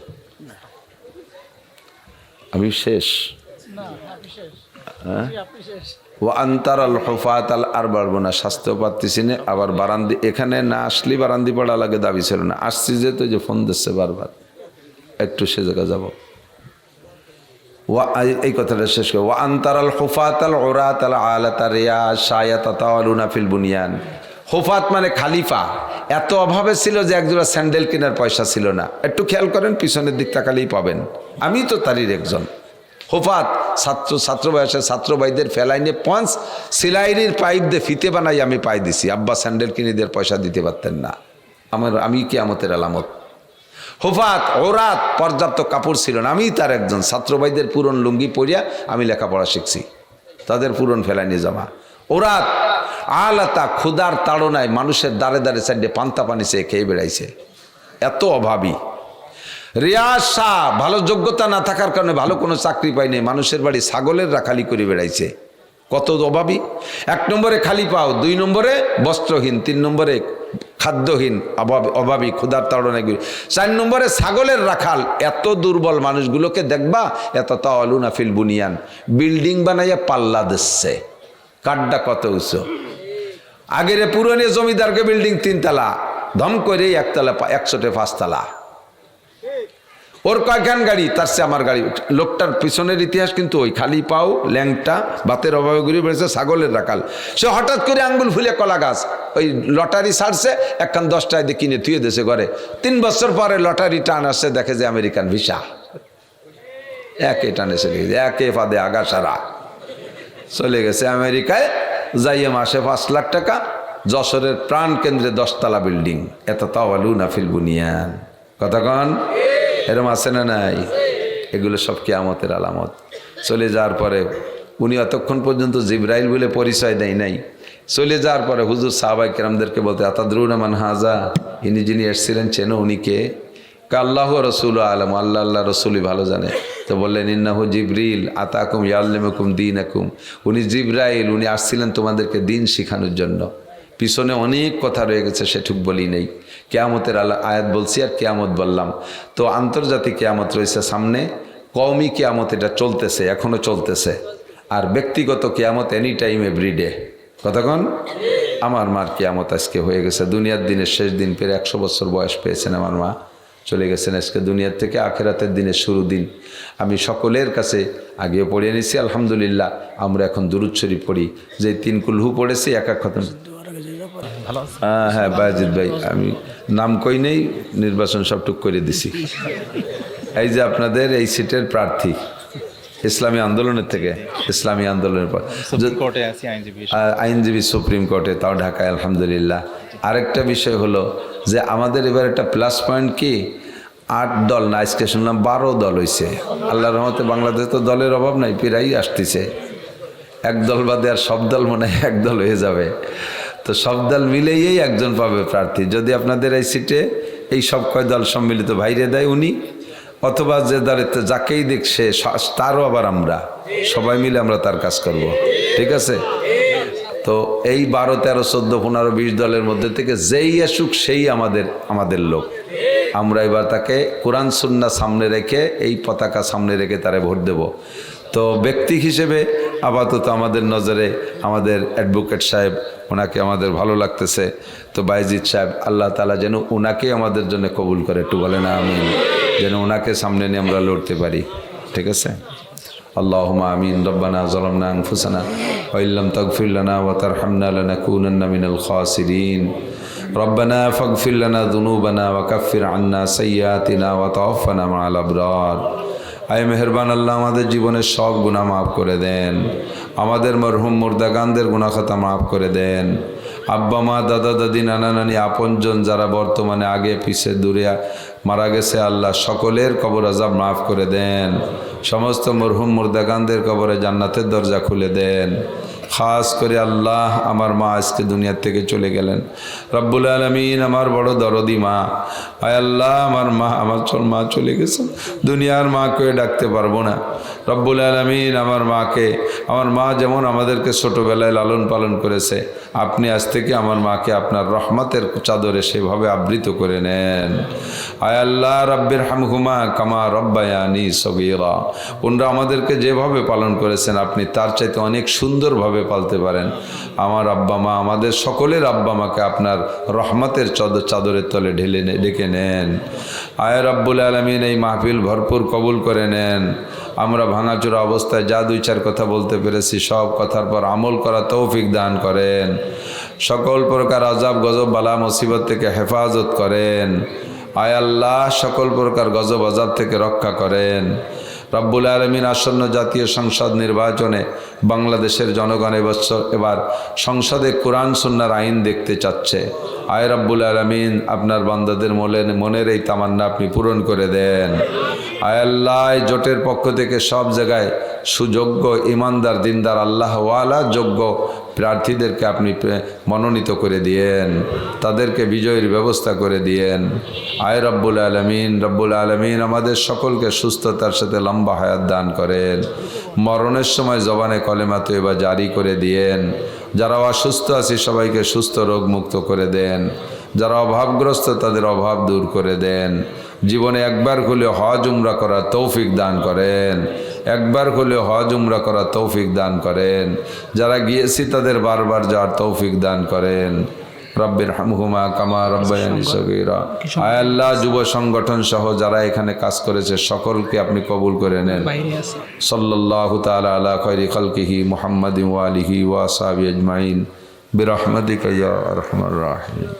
আমি শেষ। ও আন্তারাল হুফাতাল আর বাড়বো না, স্বাস্থ্য পাচ্ছি না। আবার বারান্দি, এখানে না আসলে বারান্দি পড়া লাগে, দাবি ছিল না, আসছি যেহেতু যে ফোন দিচ্ছে বারবার, একটু সে জায়গা যাবো। এই কথাটা শেষ করে, ও আন্তারাল হুফাতাল ওরাতাল আলাতা রিয়া শায়াতাতাওয়ালুনা ফিল বুনিয়ান। হুফাত মানে খালিফা, এত অভাবে ছিল যে একজোড়া স্যান্ডেল কেনার পয়সা ছিল না। একটু খেয়াল করেন, পিছনের দিক তাকালেই পাবেন, আমি তো তারই একজন। হুফাত ছাত্র বয়সে ছাত্র ভাইদের ফেলাইনে 5 সিলাইরির পাইপ দিয়ে ফিতে বানাই আমি পাই দিছি। আব্বা স্যান্ডেল কিনে দিয়ে পয়সা দিতে পারতেন না, আমি কিয়ামতের আলামত। হুফাত ওরাত, পর্যাপ্ত কাপড় ছিল না, আমি তার একজন। ছাত্র ভাইদের পুরন লুঙ্গি পরিয়া আমি লেখাপড়া শিখছি, তাদের পুরন ফেলাইনি জামা। ওরাত আলাতা, ক্ষুদার তাড়নায় মানুষের দাঁড়ে দাঁড়ে সাইডে পান্তা পানি চেয়ে খেয়ে বেড়াইছে, এত অভাবী। রিয়াজ শাহ, ভালো যোগ্যতা না থাকার কারণে ভালো কোনো চাকরি পায়নি, মানুষের বাড়ি ছাগলের রাখালি করে বেড়াইছে, কত অভাবী। 1 নম্বরে খালি পাও, 2 নম্বরে বস্ত্রহীন, 3 নম্বরে খাদ্যহীন, অভাবী, ক্ষুধার তাড়নায়, 4 নম্বরে ছাগলের রাখাল। এত দুর্বল মানুষগুলোকে দেখবা, এত তাওয়ালুনা ফিল বুনিয়ান, বিল্ডিং বানাইয়া পাল্লা দিচ্ছে, কাঠটা কত উঁচু। আগের পুরনো জমিদারকে বিল্ডিং 3 তলা, ধম করে 1 তলা 105 তলা। ওর কয়খান গাড়ি, তার চেয়ে আমার গাড়ি। লোকটার পিছনের ইতিহাস কিন্তু ওই, খালি পাও, ল্যাংটা, বাতের অভাবে ঘুরে বেড়েছে, ছাগলের রাখাল। সে হঠাৎ করে আঙ্গুল ফুলে কলা গাছ, ওই লটারি ছাড়ছে, একখান 10 টাকা দিয়ে কিনে থুয়ে দিয়েছে ঘরে। 3 বছর পরে লটারি টান আসছে, দেখে যে আমেরিকান ভিসা। একে টানে চলে গেছে, একে ফাঁদে আগা সারা চলে গেছে আমেরিকায়। যাইয়ে মাসে 5 লাখ টাকা, যশোরের প্রাণ কেন্দ্রে 10 তলা বিল্ডিং। এত তাওয়ালুনা ফিল বুনিয়ান, কথা কন এরম আছে না নাই? এগুলো সব কিয়ামতের আলামত। চলে যাওয়ার পরে উনি অতক্ষণ পর্যন্ত জিবরাইল বলে পরিচয় দেয় নাই। চলে যাওয়ার পরে হুজুর সাহাবায়ে কেরামদেরকে বলতে, আতাদরুনা মান হাজা, ইনি যিনি এসেছিলেন চেনো উনি কে? আল্লাহ রসুল আলম, আল্লাহ আল্লাহ রসুলই ভালো জানে। তো বললেন ইন্নাহু জিবরিল আতাকুম ইয়াল্লিমুকুম দীনাকুম, উনি জিবরাইল, উনি আসছিলেন তোমাদেরকে দিন শিখানোর জন্য। পিছনে অনেক কথা রয়ে গেছে, সেটুক বলি নেই। কিয়ামতের আয়াত বলছি আর কিয়ামত বললাম। তো আন্তর্জাতিক কিয়ামত রয়েছে সামনে, কওমি কিয়ামত এটা চলতেছে, এখনো চলতেছে। আর ব্যক্তিগত কিয়ামত এনি টাইম এভরিডে, কতক্ষণ? আমার মার কিয়ামত আজকে হয়ে গেছে, দুনিয়ার দিনের শেষ দিন, পেরে 100 বছর বয়স পেয়েছেন আমার মা, চলে গেছেন আজকে দুনিয়ার থেকে। আখেরাতের দিনের শুরু দিন। আমি সকলের কাছে আগেও পড়ে নিছি আলহামদুলিল্লাহ। আমরা এখন দুরূদ শরীফ পড়ি, যে 3 কুলহু পড়েছি, এক খতম। হ্যাঁ বায়েজিদ ভাই, আমি নাম কই নেই, নির্বাচন সবটুক করে দিছি। এই যে আপনাদের এই সিটের প্রার্থী ইসলামী আন্দোলনের থেকে, ইসলামী আন্দোলনের পর আইনজীবী সুপ্রিম কোর্টে, তাও ঢাকায় আলহামদুলিল্লাহ। আরেকটা বিষয় হলো যে আমাদের এবার একটা প্লাস পয়েন্ট কি, 8 দল না, আজকে শুনলাম 12 দল হয়েছে। আল্লাহর রহমতে বাংলাদেশে তো দলের অভাব নাই, প্রায়ই আসতেছে। এক দল বাদে আর সব দল মনে হয় এক দল হয়ে যাবে। তো সব দল মিলেই একজন পাবে প্রার্থী। যদি আপনাদের এই সিটে এই সব কয় দল সম্মিলিত ভাইরে দেয় উনি, অথবা যে দলেতে যাকেই দেখছে তারও আবার আমরা সবাই মিলে আমরা তার কাজ করব, ঠিক আছে? তো এই 12, 13, 14, 15, 20 দলের মধ্যে থেকে যেই আসুক সেই আমাদের লোক। আমরা এবার তাকে কোরআন সুন্নাহ সামনে রেখে, এই পতাকা সামনে রেখে তারে ভোট দেব। তো ব্যক্তি হিসেবে আপাতত আমাদের নজরে আমাদের অ্যাডভোকেট সাহেব, ওনাকে আমাদের ভালো লাগতেছে। তো বায়েজিদ সাহেব, আল্লাহ তাআলা যেন ওনাকে আমাদের জন্য কবুল করে, একটু বলেন আমিন, যেন ওনাকে সামনে নিয়ে আমরা লড়তে পারি, ঠিক আছে? আল্লাহুম্মা আমিন। রব্বানা যালামনা আনফুসানা ওয়া ইল্লাম তাগফির লানা ওয়া তারহামনা লানাকুনান্না মিনাল খাসিরিন। রব্বানা ফাগফির লানা যুনুবানা ওয়া কাফির আন্না সাইয়্যাতিনা ওয়া তাওয়াফানা মা'আল আবরার। আয় মেহেরবান আল্লাহ, আমাদের জীবনের সব গুনাহ মাফ করে দেন। আমাদের মরহুম মুর্দাগানদের গুনাহ খাতা মাফ করে দেন। আব্বা মা, দাদা দাদি, নানা নানি, আপনজন যারা বর্তমানে আগে পিছে দূরে মারা গেছে, আল্লাহ সকলের কবর আযাব মাফ করে দেন। সমস্ত মরহুম মুর্দাগানদের কবরে জান্নাতের দরজা খুলে দেন। খাস করে আল্লাহ, আমার মা আজকে দুনিয়ার থেকে চলে গেলেন। রব্বুল আলামিন, আমার বড় দরদি মা, আয় আল্লাহ, আমার মা চলে গেছে, দুনিয়ার মাকে ডাকতে পারবো না। রব্বুল আলামিন, আমার মা যেমন আমাদেরকে ছোটবেলায় লালন পালন করেছে, আপনি আজ থেকে আমার মাকে আপনার রহমতের চাদরে সেভাবে আবৃত করে নেন। আয় আল্লাহ, রব্বির হামহুমা কামা রব্বায়ানি সগীরা, ওনারা আমাদেরকে যেভাবে পালন করেছেন আপনি তার চাইতে অনেক সুন্দরভাবে পালতে পারেন। আমার আব্বা মা, আমাদের সকলের আব্বা মাকে আপনার রহমতের চাদরের তলে ডেকে নেন। আয় রব্বুল আলামিন, এই মাহফিল ভরপুর কবুল করে নেন। আমরা ভাঙাচোরা অবস্থায় যা 2-4 কথা বলতে পেরেছি, সব কথার পর আমল করা তৌফিক দান করেন। সকল প্রকার আযাব গজব বালা মুসিবত থেকে হেফাজত করেন। আয় আল্লাহ, সকল প্রকার গজব আযাব থেকে রক্ষা করেন। রব্বুল আলামিন, আসন্ন জাতীয় সংসদ নির্বাচনে বাংলাদেশের জনগণ এবার সংসদে কোরআন সুন্নাহর আইন দেখতে চাচ্ছে। আয় রব্বুল আলামিন, আপনার বান্দাদের মনের এই তামান্না আপনি পূরণ করে দেন। আয় আল্লাহ, জোটের পক্ষ থেকে সব জায়গায় সুযোগ্য ইমানদার দিনদার আল্লাহওয়ালা যোগ্য প্রার্থীদেরকে আপনি মনোনীত করে দিয়েন, তাদেরকে বিজয়ের ব্যবস্থা করে দিয়েন। আয় রব্বুল আলামিন, আমাদের সকলকে সুস্থতার সাথে লম্বা হায়াত দান করেন। মরণের সময় জবানে কলেমা তয়বা জারি করে দিয়েন। যারা অসুস্থ আছে সবাইকে সুস্থ রোগ মুক্ত করে দেন। যারা অভাবগ্রস্ত তাদের অভাব দূর করে দেন। জীবনে একবার হলে হজ উমরা করার তৌফিক দান করেন। একবার হলে হজ উমরা করার তৌফিক দান করেন। যারা গিয়েছি তাদের বারবার যাওয়ার তৌফিক দান করেন। রব্বিরহামহুমা কামা রাব্বায়ানি সগীরা। আয় আল্লাহ, যুব সংগঠন সহ যারা এখানে কাজ করেছে সকলকে আপনি কবুল করে নেন। সাল্লাল্লাহু তাআলা আলা খায়রি খালকিহি মুহাম্মাদিন ওয়া আলিহি ওয়া আসহাবিহি আজমাইন বিরহমাতিকা ইয়া আরহামার রাহিমিন।